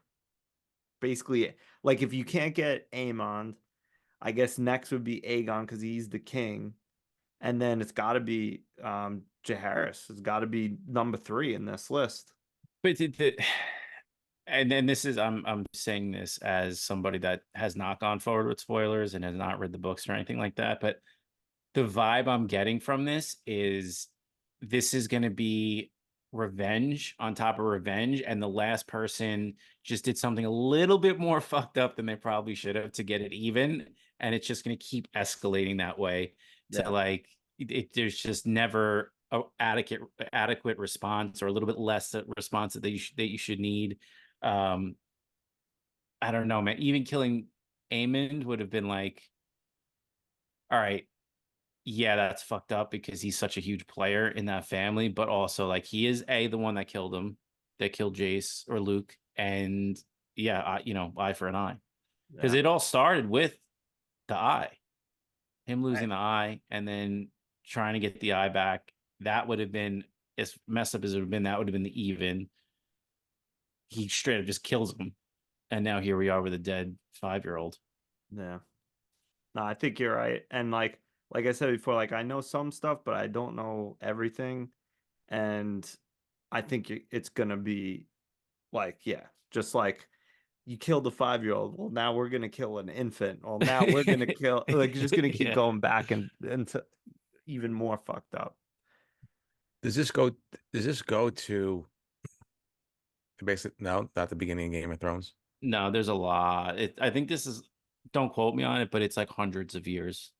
basically like if you can't get Aemon, I guess next would be Aegon because he's the king, and then it's got to be Jaehaerys. It's got to be number 3 in this list. But and then this is I'm saying this as somebody that has not gone forward with spoilers and has not read the books or anything like that, but the vibe I'm getting from this is going to be revenge on top of revenge, and the last person just did something a little bit more fucked up than they probably should have to get it even, and it's just going to keep escalating that way to like there's just never a adequate response, or a little bit less response that you should need. I don't know, man. Even killing Aemond would have been like, all right, yeah, that's fucked up because he's such a huge player in that family, but also like he is the one that killed him, that killed Jace or Luke, and yeah, eye for an eye, because it all started with the eye, him losing the eye, and then trying to get the eye back. That would have been, as messed up as it would have been, that would have been the even. He straight up just kills him, and now here we are with a dead 5-year-old. Yeah, no, I think you're right, and like I said before, like I know some stuff, but I don't know everything, and I think it's gonna be like, yeah, just like you killed a 5-year-old. Well, now we're gonna kill an infant. Well, now we're gonna kill, like, you're just gonna keep going back and into even more fucked up. Does this go to basically no, not the beginning of Game of Thrones? No, there's a lot. I think this is, don't quote me on it, but it's like hundreds of years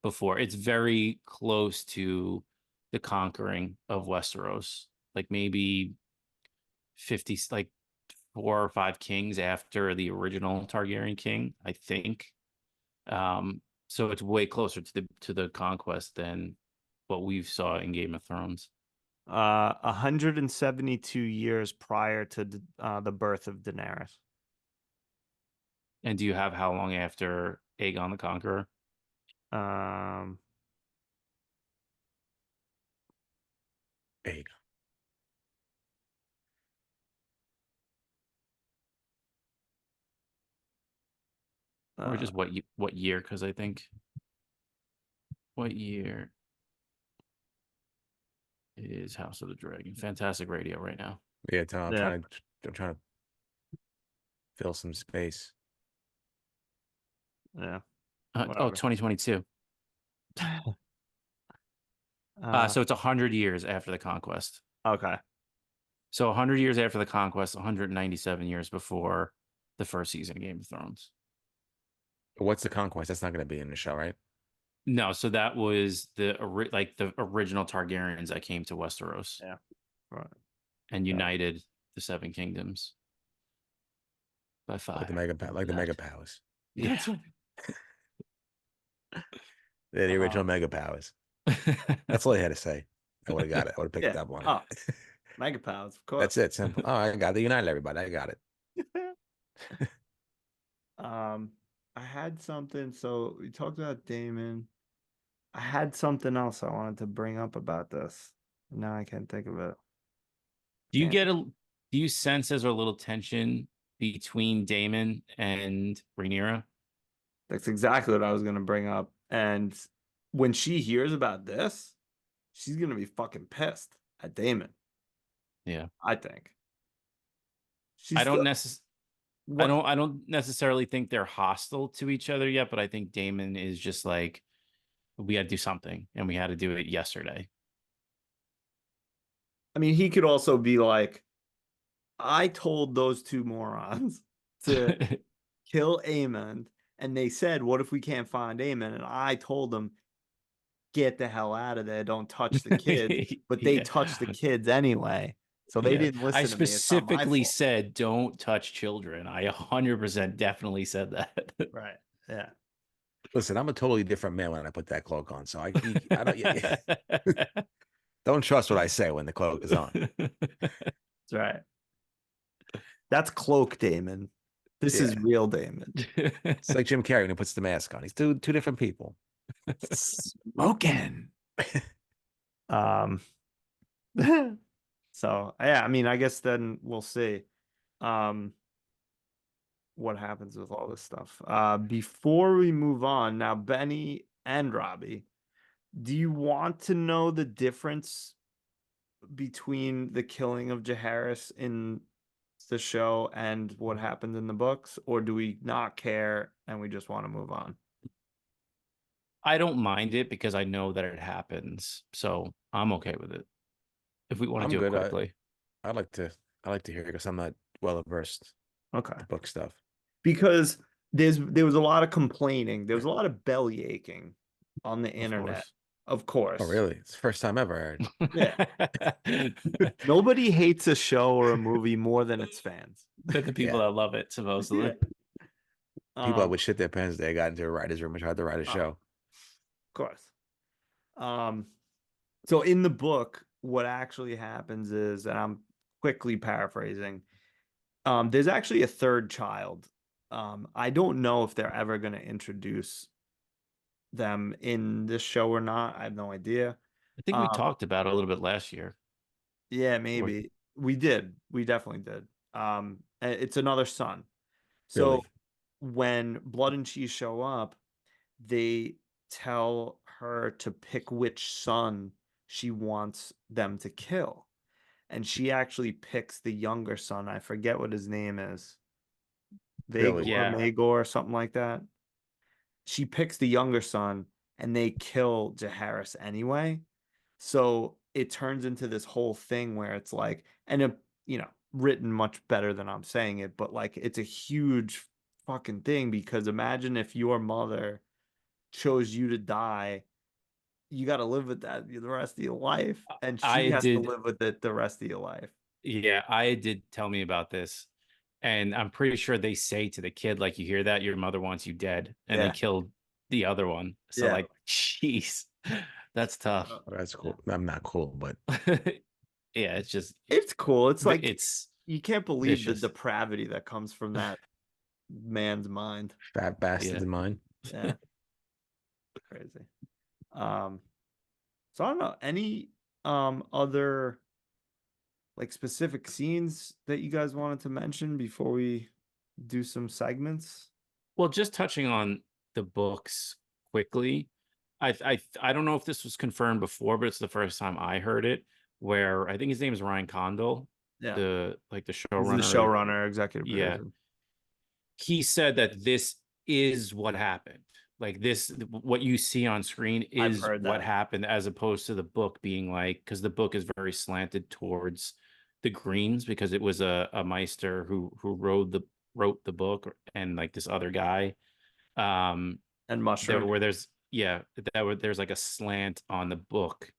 before. It's very close to the conquering of Westeros, like maybe 50, like 4 or 5 kings after the original Targaryen king, I think. So it's way closer to the conquest than what we saw in Game of Thrones. 172 years prior to the birth of Daenerys. And do you have how long after Aegon the Conqueror? Aegon. Or just what year? Because I think, what year is House of the Dragon? Fantastic radio right now. Yeah, I'm trying to fill some space. Yeah. 2022. So it's 100 years after the conquest. Okay. So 100 years after the conquest, 197 years before the first season of Game of Thrones. What's the conquest? That's not going to be in the show, right? No, so that was the original Targaryens that came to Westeros. Yeah. Right. And united the 7 kingdoms by fire. Like the mega powers. Yeah. They're the original mega powers. That's all I had to say. I would have got it. I would have picked up on it. Mega powers, of course. That's it. Simple. Oh, I got it. United everybody. I got it. I had something. So we talked about Daemon. I had something else I wanted to bring up about this. Now I can't think of it. Do you sense there's a little tension between Daemon and Rhaenyra? That's exactly what I was going to bring up. And when she hears about this, she's going to be fucking pissed at Daemon. Yeah. I think. I don't necessarily think they're hostile to each other yet, but I think Daemon is just like, we had to do something, and we had to do it yesterday. I mean, he could also be like, I told those 2 morons to kill Aemond, and they said, what if we can't find Aemond? And I told them, get the hell out of there. Don't touch the kids. But they touched the kids anyway. So they didn't listen to me. I specifically said, don't touch children. I 100% definitely said that. Right. Yeah. Listen, I'm a totally different man when I put that cloak on. So I don't, don't trust what I say when the cloak is on. That's right. That's cloak Daemon. This is real Daemon. It's like Jim Carrey when he puts the mask on. He's two different people. Smoking. Um. So yeah, I mean, I guess then we'll see. Um. What happens with all this stuff? Before we move on, now Benny and Robbie, do you want to know the difference between the killing of Jaharis in the show and what happened in the books, or do we not care and we just want to move on? I don't mind it because I know that it happens, so I'm okay with it. If we want to I'm do it good. quickly, I like to hear it because I'm not well versed Okay. the book stuff. Because there was a lot of complaining. There was a lot of belly aching on the internet. Of course. Oh, really? It's the first time ever heard. Yeah. Nobody hates a show or a movie more than its fans. But the people Yeah. that love it, supposedly. People that Um, would shit their pants. They got into a writer's room and tried to write a show. of course. So in the book, what actually happens is, and I'm quickly paraphrasing, there's actually a third child. I don't know if they're ever going to introduce them in this show or not. I have no idea. I think we talked about it a little bit last year. Yeah, maybe. We did. We definitely did. It's another son. So Billy. when Blood and Cheese show up, they tell her to pick which son she wants them to kill. And she actually picks the younger son. I forget what his name is. Billy. Yeah. Magor, something like that. She picks the younger son and they kill Jaharis anyway. So it turns into this whole thing where it's like, and written much better than I'm saying it, but like it's a huge fucking thing because imagine if your mother chose you to die, you got to live with that the rest of your life, and she has to live with it the rest of your life. Yeah, I did tell me about this, and I'm pretty sure they say to the kid, like, you hear that? Your mother wants you dead, and they killed the other one. So, like, jeez, that's tough. Oh, that's cool. I'm not cool, but yeah, it's cool. It's like it's you can't believe vicious. the depravity that comes from that man's mind. Fat bastards in mine. Yeah, crazy. So I don't know any other like specific scenes that you guys wanted to mention before we do some segments. Well, just touching on the books quickly, I don't know if this was confirmed before, but it's the first time I heard it. Where I think his name is Ryan Condal, the showrunner. The showrunner, executive yeah. producer. He said that this is what happened. Like this, what you see on screen is what happened, as opposed to the book being like, because the book is very slanted towards the Greens, because it was a Meister who wrote the book, and like this other guy, and Mushroom, where there's there's like a slant on the book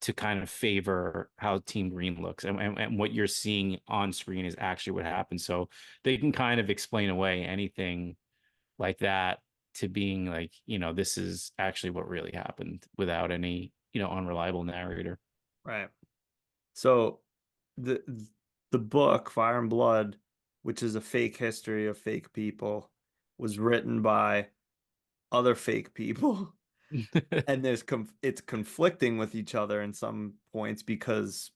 to kind of favor how Team Green looks, and what you're seeing on screen is actually what happens. So they can kind of explain away anything like that to being like, this is actually what really happened without any, unreliable narrator. Right. So the book Fire and Blood, which is a fake history of fake people, was written by other fake people. And it's conflicting with each other in some points because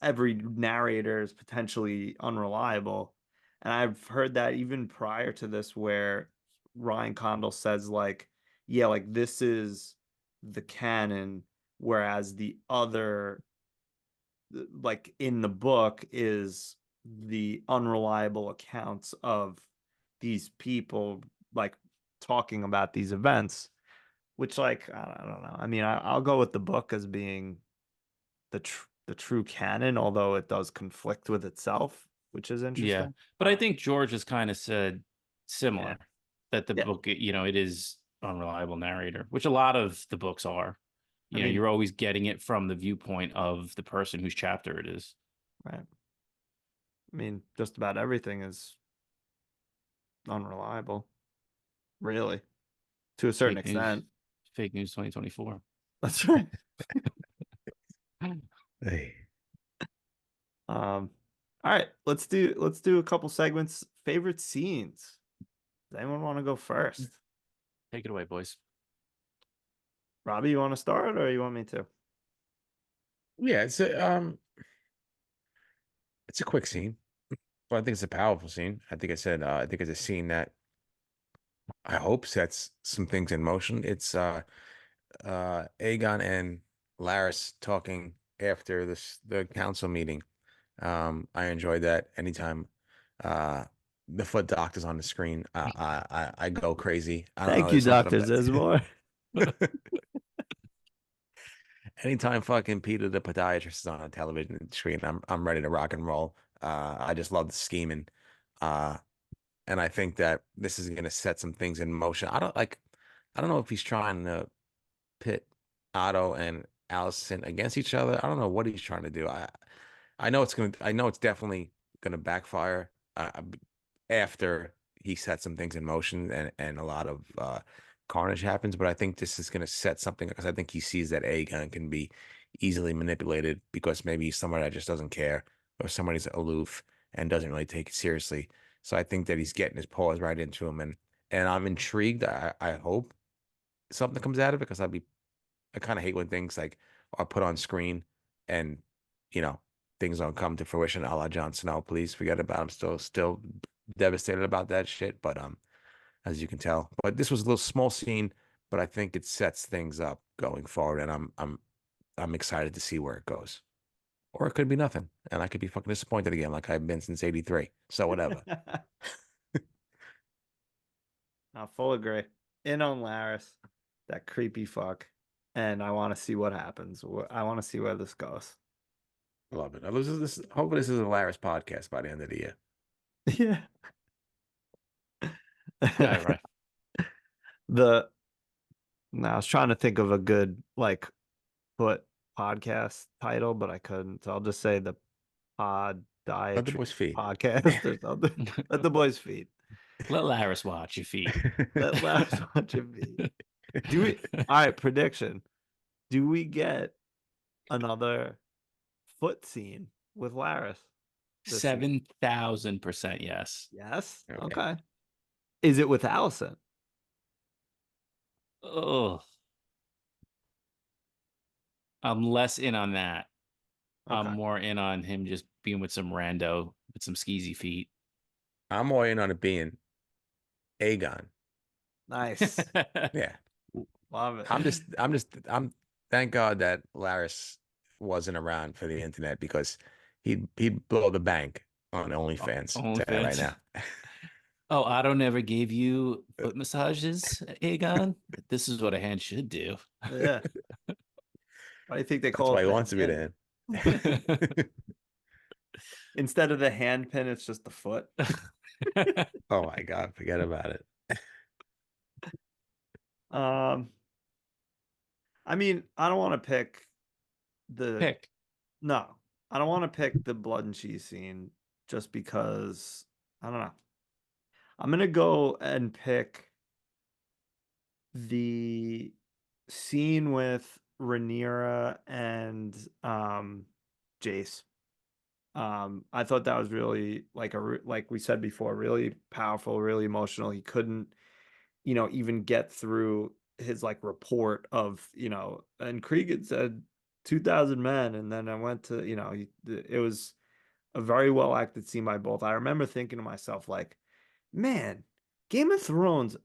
every narrator is potentially unreliable. And I've heard that even prior to this, where Ryan Condal says like, yeah, like this is the canon, whereas the other, like in the book, is the unreliable accounts of these people like talking about these events. Which, like, I don't know. I mean, I'll go with the book as being the true canon, although it does conflict with itself, which is interesting. Yeah, but I think George has kind of said similar, that the book, it is unreliable narrator, which a lot of the books are. I mean, you're always getting it from the viewpoint of the person whose chapter it is. Right. I mean, just about everything is unreliable, really, to a certain extent. Fake news 2024. That's right. Hey. All right, let's do a couple segments. Favorite scenes. Does anyone want to go first? Take it away, boys. Robbie, you want to start or you want me to? Yeah, it's a quick scene, but I think it's a powerful scene. I think it's a scene that I hope sets some things in motion. It's Aegon and Laris talking after the council meeting. I enjoyed that. Anytime the foot doctor's on the screen, I go crazy. I don't know. Thank you, There's something Dr. about Zizmore. anytime fucking Peter the podiatrist is on a television screen, I'm ready to rock and roll. I just love the scheming. Uh, and I think that this is gonna set some things in motion. I don't know if he's trying to pit Otto and Allison against each other. I don't know what he's trying to do. I know it's definitely gonna backfire after he sets some things in motion and a lot of carnage happens. But I think this is gonna set something because I think he sees that Aegon can be easily manipulated because maybe he's someone that just doesn't care or somebody's aloof and doesn't really take it seriously. So I think that he's getting his paws right into him and I'm intrigued. I hope something comes out of it because I kind of hate when things like are put on screen and you know things don't come to fruition. A la Jon Snow, please forget about. I'm still devastated about that shit. But as you can tell, but this was a little small scene, but I think it sets things up going forward, and I'm excited to see where it goes. Or it could be nothing, and I could be fucking disappointed again, like I've been since '83. So whatever. I full agree. In on Laris, that creepy fuck. And I want to see what happens. I want to see where this goes. Love it. Hopefully this is a Laris podcast by the end of the year. Yeah. Yeah, right. No, I was trying to think of a good like foot podcast title, but I couldn't. So I'll just say the pod Let the diet boys feed. podcast or something. Let the boys feed. Let Laris watch your feet. Let Laris watch your feed. Do we? All right, prediction. Do we get another foot scene with Laris? this season? 7,000% yes. Yes. Okay. Okay. Is it with Allison? Oh, I'm less in on that. I'm Okay. more in on him just being with some rando with some skeezy feet. I'm more in on it being Aegon. Nice. Yeah. Love it. I'm thank God that Laris wasn't around for the internet because he'd blow the bank on OnlyFans. Tell you right OnlyFans. now. Oh, Otto never gave you foot massages, Aegon? This is what a hand should do. Yeah. Why do you think they That's call why it he the wants to be hand? there. Instead of the hand pin, it's just the foot. Oh my God, forget about it. I mean, I don't want to pick Pick. No, I don't want to pick the blood and cheese scene just because I don't know. I'm gonna go and pick the scene with Rhaenyra and Jace. I thought that was really like like we said before, really powerful, really emotional. He couldn't, even get through his like report of, and Krieg had said 2,000 men, and then I went to, it was a very well acted scene by both. I remember thinking to myself, like, man, Game of Thrones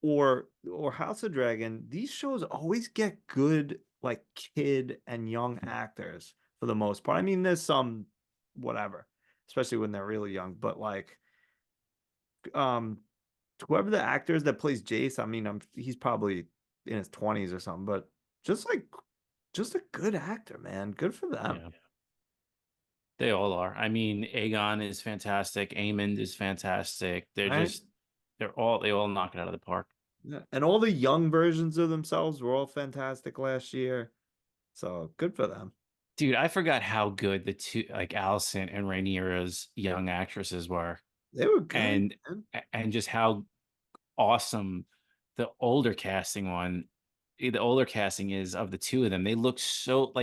or House of Dragon, these shows always get good like kid and young actors for the most part. I mean, there's some whatever, especially when they're really young, but like um whoever the actor is that plays Jace, I mean, he's probably in his 20s or something, but just a good actor, man. Good for them. Yeah. They all are. I mean, Aegon is fantastic. Aemond is fantastic. They're Right? just, they all knock it out of the park. Yeah. And all the young versions of themselves were all fantastic last year. So good for them. Dude, I forgot how good the two, like Allison and Rhaenyra's young actresses were. They were good. And man. and just how awesome the older casting is of the two of them. They look so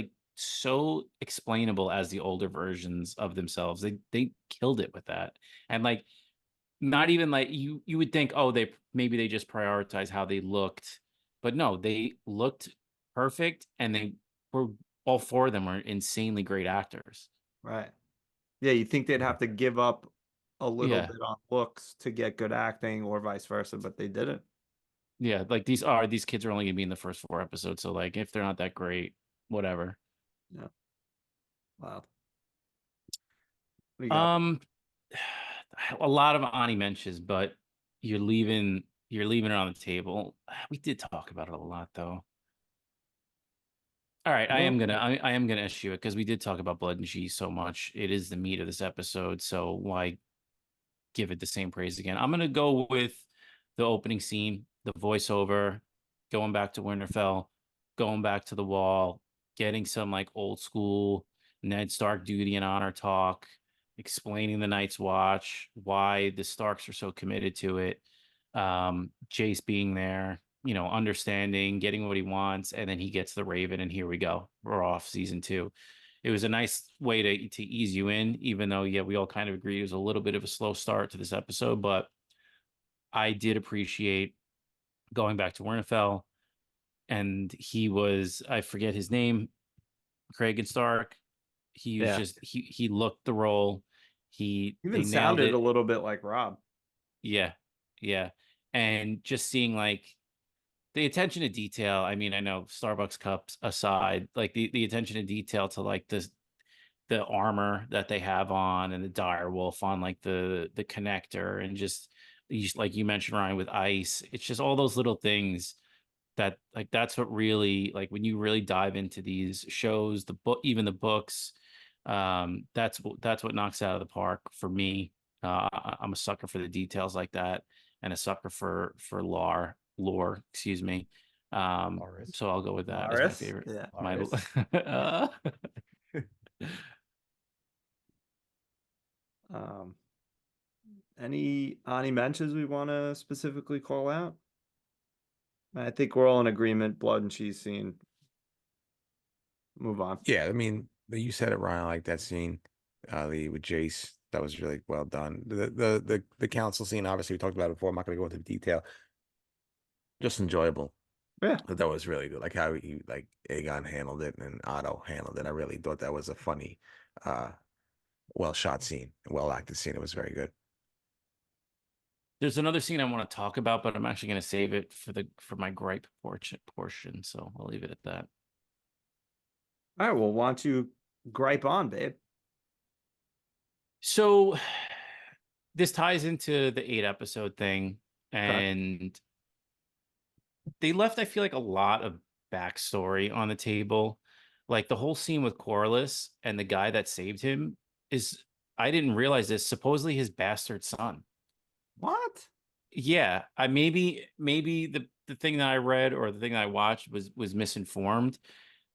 explainable as the older versions of themselves. They killed it with that. And like not even like you would think, oh, they maybe they just prioritize how they looked, but no, they looked perfect, and they were all four of them were insanely great actors. Right. Yeah, you think they'd have to give up a little Yeah. bit on looks to get good acting or vice versa, but they didn't. Yeah, like these kids are only gonna be in the first 4 episodes, so like if they're not that great, whatever. Yeah. Wow. What do you got? A lot of Ani mentions, but you're leaving it on the table. We did talk about it a lot though. All right, I am Well, gonna I am gonna issue it because we did talk about blood and cheese so much. It is the meat of this episode, so why give it the same praise again? I'm gonna go with the opening scene, the voiceover, going back to Winterfell, going back to the wall, getting some like old school Ned Stark duty and honor talk, explaining the Night's Watch, why the Starks are so committed to it. Jace being there, understanding, getting what he wants, and then he gets the Raven, and here we go. We're off season 2. It was a nice way to ease you in, even though, yeah, we all kind of agree it was a little bit of a slow start to this episode, but I did appreciate going back to Winterfell, and I forget his name, Craig Stark. He was yeah. just he looked the role. Even They nailed sounded it. a little bit like Rob. Yeah, yeah, and just seeing like the attention to detail. I mean, I know Starbucks cups aside, like the attention to detail to like the armor that they have on and the dire wolf on like the connector, and just like you mentioned, Ryan, with ice. It's just all those little things that like that's what really, like, when you really dive into these shows, the book, even the books, that's what knocks it out of the park for me. I'm a sucker for the details like that, and a sucker for lore, excuse me. Loris. So I'll go with that as my Loris? favorite. Yeah. My Loris. Um, any Ani mentions we want to specifically call out? I think we're all in agreement. Blood and cheese scene. Move on. Yeah, I mean, you said it, Ryan. I like that scene, with Jace. That was really well done. The council scene, obviously, we talked about it before. I'm not going to go into detail. Just enjoyable. Yeah. But that was really good. Like how like Aegon handled it and Otto handled it. I really thought that was a funny, uh, well shot scene, well acted scene. It was very good. There's another scene I want to talk about, but I'm actually going to save it for my gripe portion. So I'll leave it at that. All right. Well, why don't you gripe on, babe? So this ties into the 8-episode thing, and they left, I feel like, a lot of backstory on the table. Like the whole scene with Corlys and the guy that saved him is, I didn't realize this, supposedly his bastard son. What? Yeah, I maybe the thing that I read or the thing that I watched was misinformed.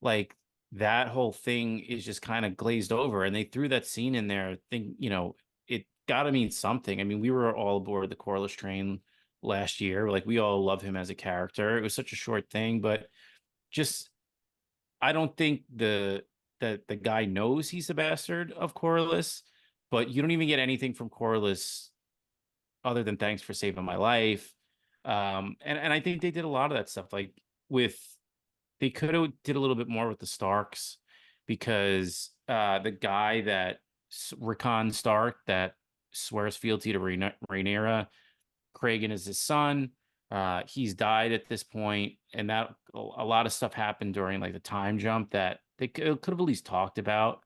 Like that whole thing is just kind of glazed over, and they threw that scene in there. It got to mean something. I mean, we were all aboard the Corliss train last year. Like we all love him as a character. It was such a short thing, but just I don't think the guy knows he's a bastard of Corliss, but you don't even get anything from Corliss other than thanks for saving my life. And I think they did a lot of that stuff. Like they could have did a little bit more with the Starks, because the guy that Rickon Stark that swears fealty to Rhaenyra, Cragen is his son. He's died at this point, and that a lot of stuff happened during like the time jump that they could have at least talked about,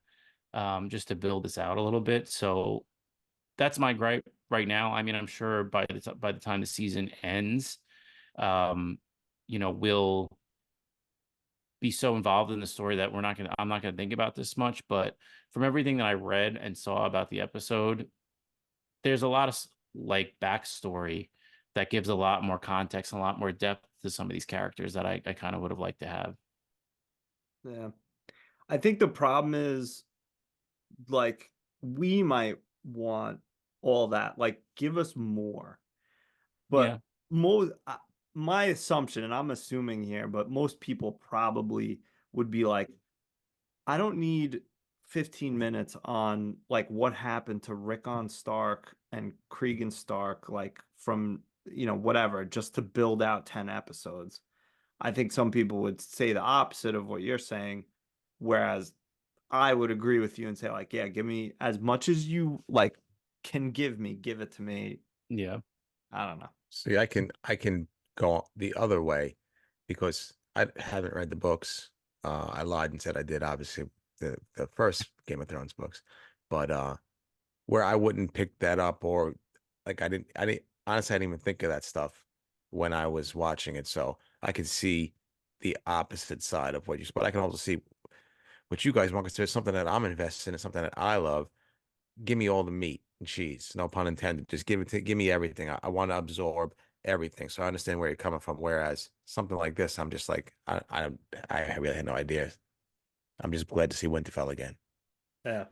just to build this out a little bit. So that's my gripe right now. I mean, I'm sure by the time the season ends, um, we'll be so involved in the story that I'm not gonna think about this much. But from everything that I read and saw about the episode, there's a lot of like backstory that gives a lot more context and a lot more depth to some of these characters that I kind of would have liked to have. Yeah. I think the problem is, like, we might want all that. Like, give us more. Yeah. But my assumption, and I'm assuming here, but most people probably would be like, I don't need 15 minutes on like what happened to Rickon Stark and Cregan Stark, like from whatever, just to build out 10 episodes. I think some people would say the opposite of what you're saying, whereas I would agree with you and say like, yeah, give me as much as you like can give me, give it to me. Yeah. I don't know. See, I can go the other way because I haven't read the books. I lied and said I did, obviously, the first Game of Thrones books, but where I wouldn't pick that up, or like I didn't honestly, I didn't even think of that stuff when I was watching it. So I could see the opposite side of what you, but I can also see what you guys want because there's something that I'm invested in, something that I love. Give me all the meat and cheese, no pun intended. Just give me everything. I want to absorb everything. So I understand where you're coming from. Whereas something like this, I'm just like, I really had no idea. I'm just glad to see Winterfell again. Yeah.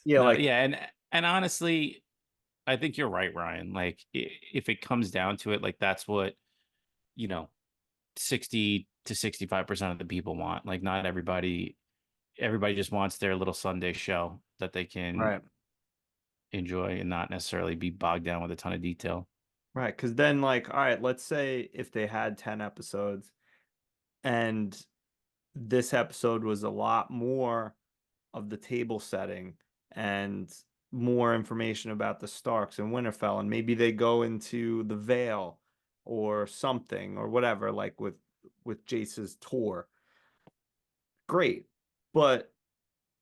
Yeah, No, like yeah, and honestly, I think you're right, Ryan. Like if it comes down to it, like that's what, 60 to 65% of the people want. Like not everybody just wants their little Sunday show that they can right. enjoy and not necessarily be bogged down with a ton of detail. Right. Cause then like, all right, let's say if they had 10 episodes and this episode was a lot more of the table setting and more information about the Starks and Winterfell, and maybe they go into the Vale or something or whatever, like with Jace's tour. Great. But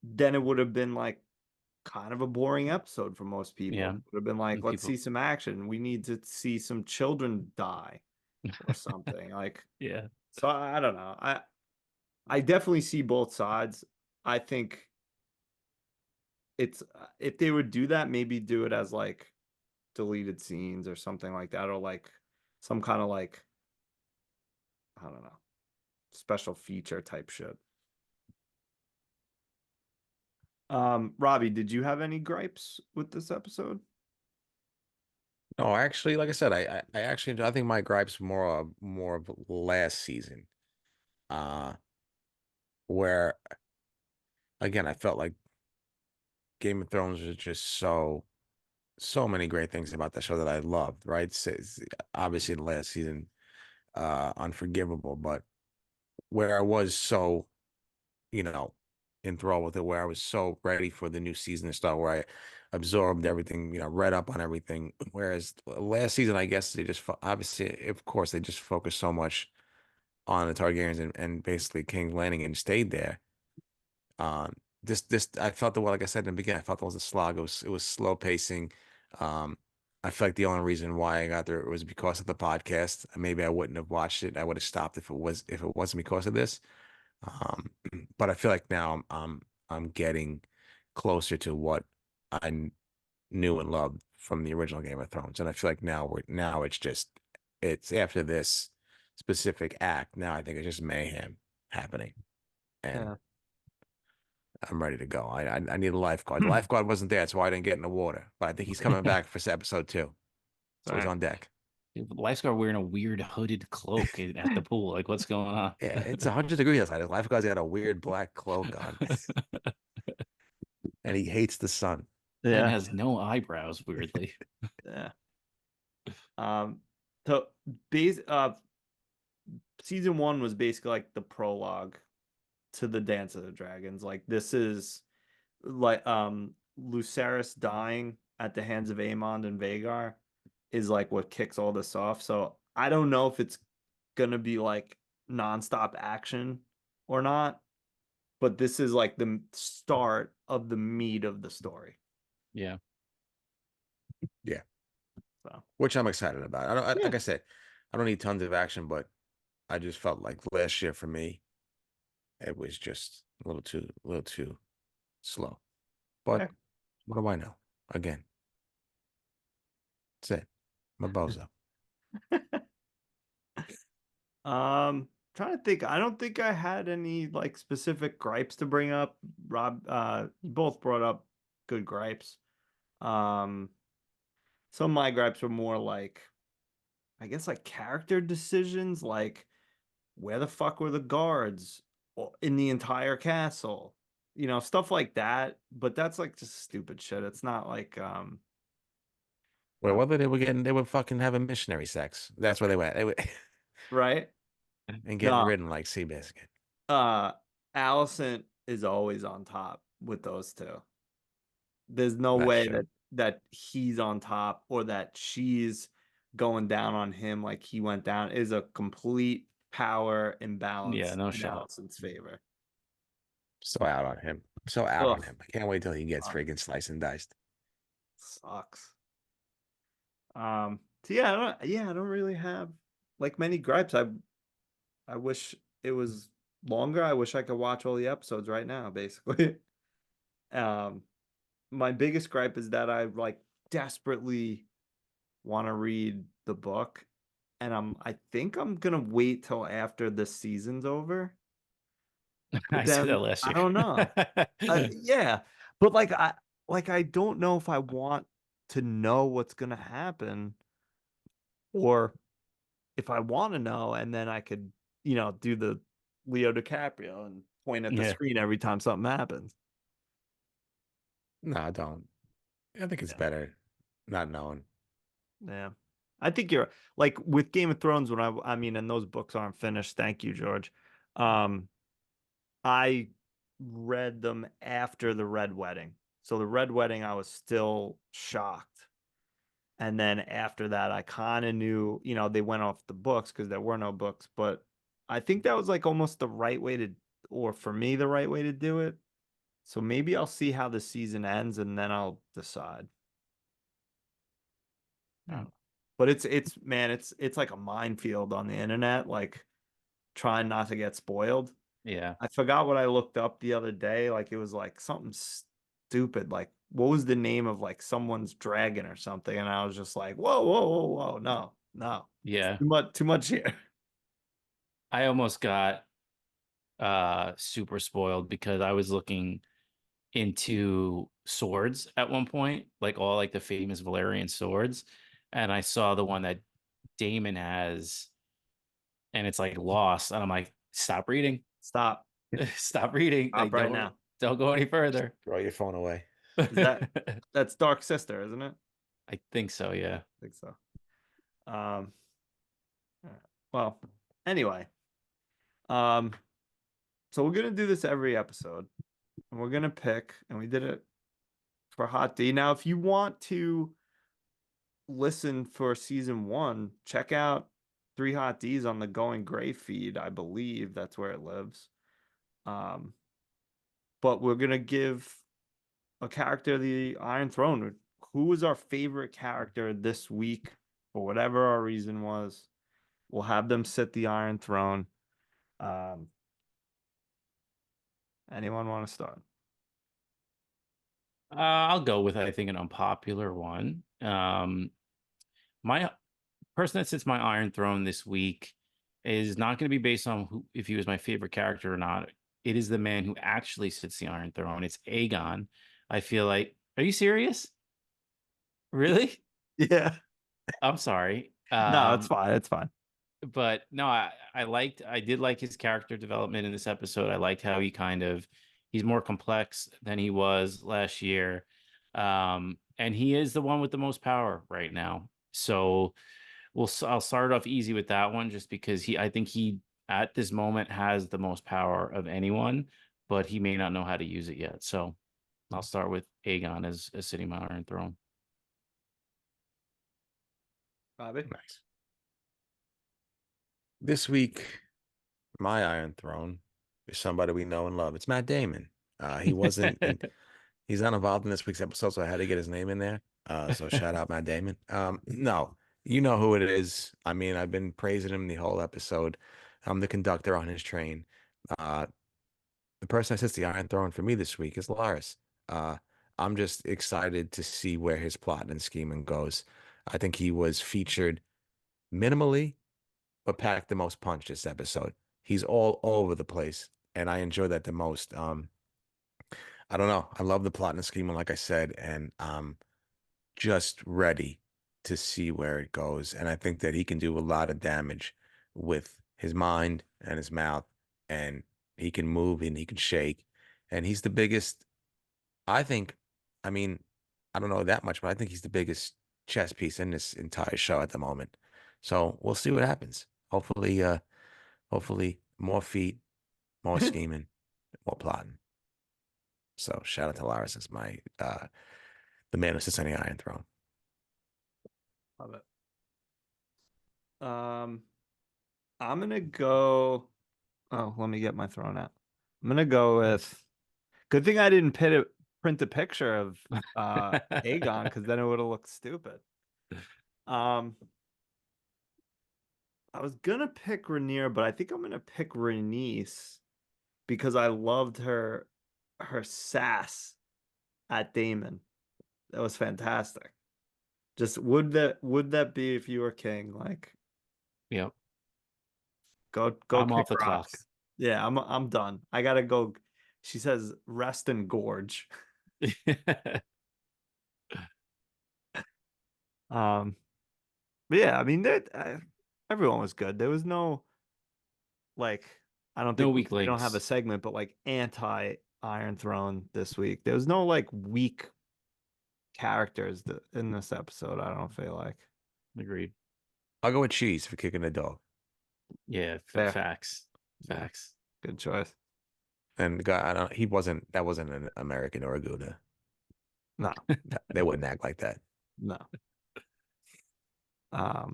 then it would have been like kind of a boring episode for most people. Yeah. It would have been like, And let's people- see some action. We need to see some children die or something. Like, Yeah. so I don't know. I definitely see both sides. I think it's if they would do that, maybe do it as like deleted scenes or something like that, or like some kind of like, I don't know, special feature type shit. Robbie, did you have any gripes with this episode? No, actually, like I said, I actually, I think my gripes more of last season, uh, where again I felt like Game of Thrones was just so many great things about the show that I loved. Right, obviously the last season, unforgivable, but where I was so, you know, enthralled with it, where I was so ready for the new season to start, where I absorbed everything, read up on everything. Whereas last season, I guess they just obviously, of course, they just focused so much on the Targaryens and basically King's Landing and stayed there. Um, this I felt the, well, like I said in the beginning, I felt it was a slog. It was slow pacing. Um, I feel like the only reason why I got there was because of the podcast. Maybe I wouldn't have watched it. I would have stopped if it wasn't because of this. Um, but I feel like now I'm getting closer to what I knew and loved from the original Game of Thrones, and I feel like now it's after this specific act. Now I think it's just mayhem happening, and Yeah. I'm ready to go. I need a lifeguard. The lifeguard wasn't there, that's why I didn't get in the water. But I think he's coming back for episode 2, so he's Right. on deck. Lifeguard wearing a weird hooded cloak at the pool. Like, what's going on? Yeah, it's 100 degrees outside. The lifeguard's got a weird black cloak on, and he hates the sun. And Yeah. has no eyebrows, weirdly. Yeah. So base season 1 was basically like the prologue to the Dance of the Dragons. Like this is like Lucerys dying at the hands of Aemond and Vhagar is like what kicks all this off. So I don't know if it's gonna be like nonstop action or not, but this is like the start of the meat of the story. Yeah. Yeah. So Which I'm excited about. Yeah. Like I said, I don't need tons of action, but I just felt like last year for me, it was just a little too slow. But Yeah. what do I know? Again, that's it. I'm a bozo. Trying to think. I don't think I had any like specific gripes to bring up. Rob, you both brought up good gripes. Some of my gripes were more like, I guess, like character decisions, like where the fuck were the guards in the entire castle? Stuff like that. But that's like just stupid shit. It's not like Well, whether they were fucking having missionary sex. That's where they went. right. and getting No, ridden like Seabiscuit. Allison is always on top with those two. There's no That's way true. that he's on top or that she's going down on him like he went down. It is a complete power imbalance Yeah, no in shot. Allison's favor. So out on him. So out Ugh. on him. I can't wait till he gets Fuck. freaking sliced and diced. Sucks. So yeah, I don't really have like many gripes. I wish it was longer. I wish I could watch all the episodes right now, basically. My biggest gripe is that I like desperately want to read the book, and I think I'm gonna wait till after the season's over. But I said then that last I year. don't know. Yeah, but I don't know if I want to know what's gonna happen, or if I want to know, and then I could, do the Leo DiCaprio and point at the Yeah. screen every time something happens. No, I don't. I think it's Yeah. better not knowing. Yeah. I think you're like with Game of Thrones when I mean, and those books aren't finished. Thank you, George. I read them after the Red Wedding. So the Red Wedding, I was still shocked. And then after that, I kind of knew, they went off the books because there were no books. But I think that was like almost the right way to, or for me, the right way to do it. So maybe I'll see how the season ends and then I'll decide. I don't know. But it's man, it's like a minefield on the internet, like trying not to get spoiled. Yeah. I forgot what I looked up the other day. Like it was like something stupid. Like what was the name of like someone's dragon or something? And I was just like, whoa, whoa, whoa, whoa, no, no, Yeah. too much here. I almost got super spoiled because I was looking into swords at one point, like all like the famous Valerian swords, and I saw the one that Damon has, and it's like lost, and I'm like, stop reading, Stop, stop reading, stop like right now. don't go any further. Throw your phone away. Is that's Dark Sister, isn't it? I think so, yeah. I think so. Um, well, anyway, um, so we're gonna do this every episode, and we're gonna pick, and we did it for Hot D. Now, if you want to listen for season 1, check out 3 Hot D's on the Going Gray feed. I believe that's where it lives. But we're gonna give a character the Iron Throne. Who was our favorite character this week, for whatever our reason was? We'll have them sit the Iron Throne. Anyone want to start? I'll go with, I think, an unpopular one. My person that sits my Iron Throne this week is not going to be based on if he was my favorite character or not. It is the man who actually sits the Iron Throne. It's Aegon. I feel like, are you serious? Really? Yeah. I'm sorry. No, it's fine. It's fine. But no, I did like his character development in this episode. I liked how he's more complex than he was last year. And he is the one with the most power right now. So I'll start off easy with that one, just because I think he at this moment has the most power of anyone, but he may not know how to use it yet. So I'll start with Aegon as sitting on Iron Throne. Bobby? Nice. This week, my Iron Throne is somebody we know and love. It's Matt Damon. He wasn't in, he's not involved in this week's episode, so I had to get his name in there. So shout out Matt Damon. No, you know who it is. I mean, I've been praising him the whole episode. I'm the conductor on his train. The person that sits the Iron Throne for me this week is Laris. I'm just excited to see where his plot and scheming goes. I think he was featured minimally, but packed the most punch this episode. He's all over the place, and I enjoy that the most. I don't know. I love the plot and the scheming, like I said, and I'm just ready to see where it goes. And I think that he can do a lot of damage with his mind and his mouth, and he can move and he can shake. And he's the biggest, I think, I mean, I don't know that much, but I think he's the biggest chess piece in this entire show at the moment. So we'll see what happens. Hopefully, Hopefully, more feet, more scheming, more plotting. So shout out to Laris as my the man who sits on the Iron Throne. Love it. I'm gonna go. Oh, let me get my throne out. I'm gonna go with. Good thing I didn't print a picture of Aegon, because then it would have looked stupid. I was gonna pick Rhaenyra, but I think I'm gonna pick Rhaenys because I loved her sass at Daemon. That was fantastic. Just would that be if you were king? Like, Yep. go I'm kick off the clock. rocks. Yeah, I'm done. I gotta go. She says, "Rest and gorge." But yeah, I mean, everyone was good. There was no like, I don't No think weak we don't have a links. segment, but like anti Iron Throne this week. There was no like weak characters in this episode. I don't feel like. Agreed. I'll go with cheese for kicking the dog. Yeah, Fair. facts. Yeah. Facts. Good choice. And the guy, that wasn't an American or a Gouda. No, They wouldn't act like that. no. I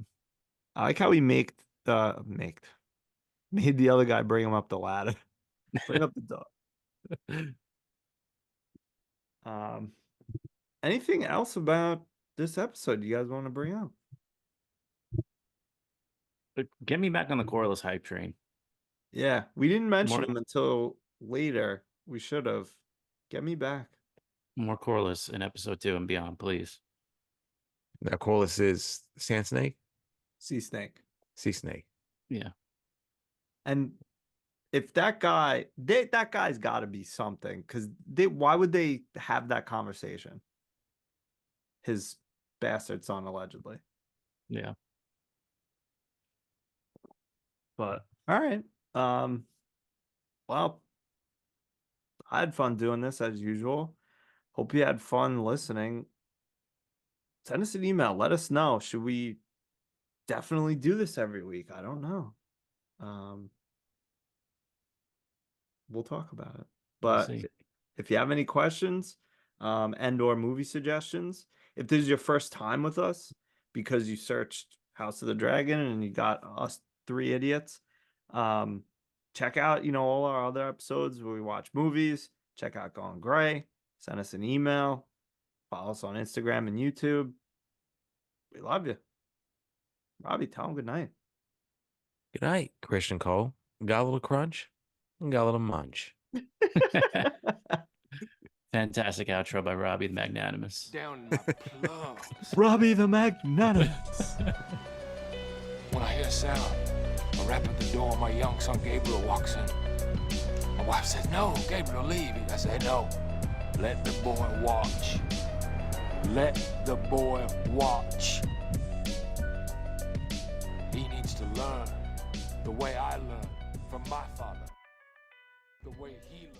like how we made the other guy bring him up the ladder. Bring up the dog. Anything else about this episode you guys want to bring up? But get me back on the Corliss hype train. Yeah, we didn't mention More- him until later. We should have. Get me back. More Corliss in episode 2 and beyond, please. Now, Corliss is Sand Snake, Sea Snake. Sea Snake. Yeah. And if that guy's got to be something, because why would they have that conversation? His bastard son, allegedly. Yeah. But all right. Well, I had fun doing this as usual. Hope you had fun listening. Send us an email. Let us know. Should we definitely do this every week? I don't know. We'll talk about it. But see. if you have any questions and or movie suggestions, if this is your first time with us because you searched House of the Dragon and you got us three idiots, check out, all our other episodes where we watch movies. Check out Gone Gray. Send us an email. Follow us on Instagram and YouTube. We love you. Robbie, tell him good night. Good night, Christian Cole. Got a little crunch and got a little munch. Fantastic outro by Robbie the Magnanimous. Down in my plugs. Robbie the Magnanimous. When I hear a sound, a rap at the door, my young son Gabriel walks in. My wife says, "No, Gabriel, leave." I said, "No, let the boy watch. Let the boy watch. He needs to learn the way I learned from my father, the way he learned."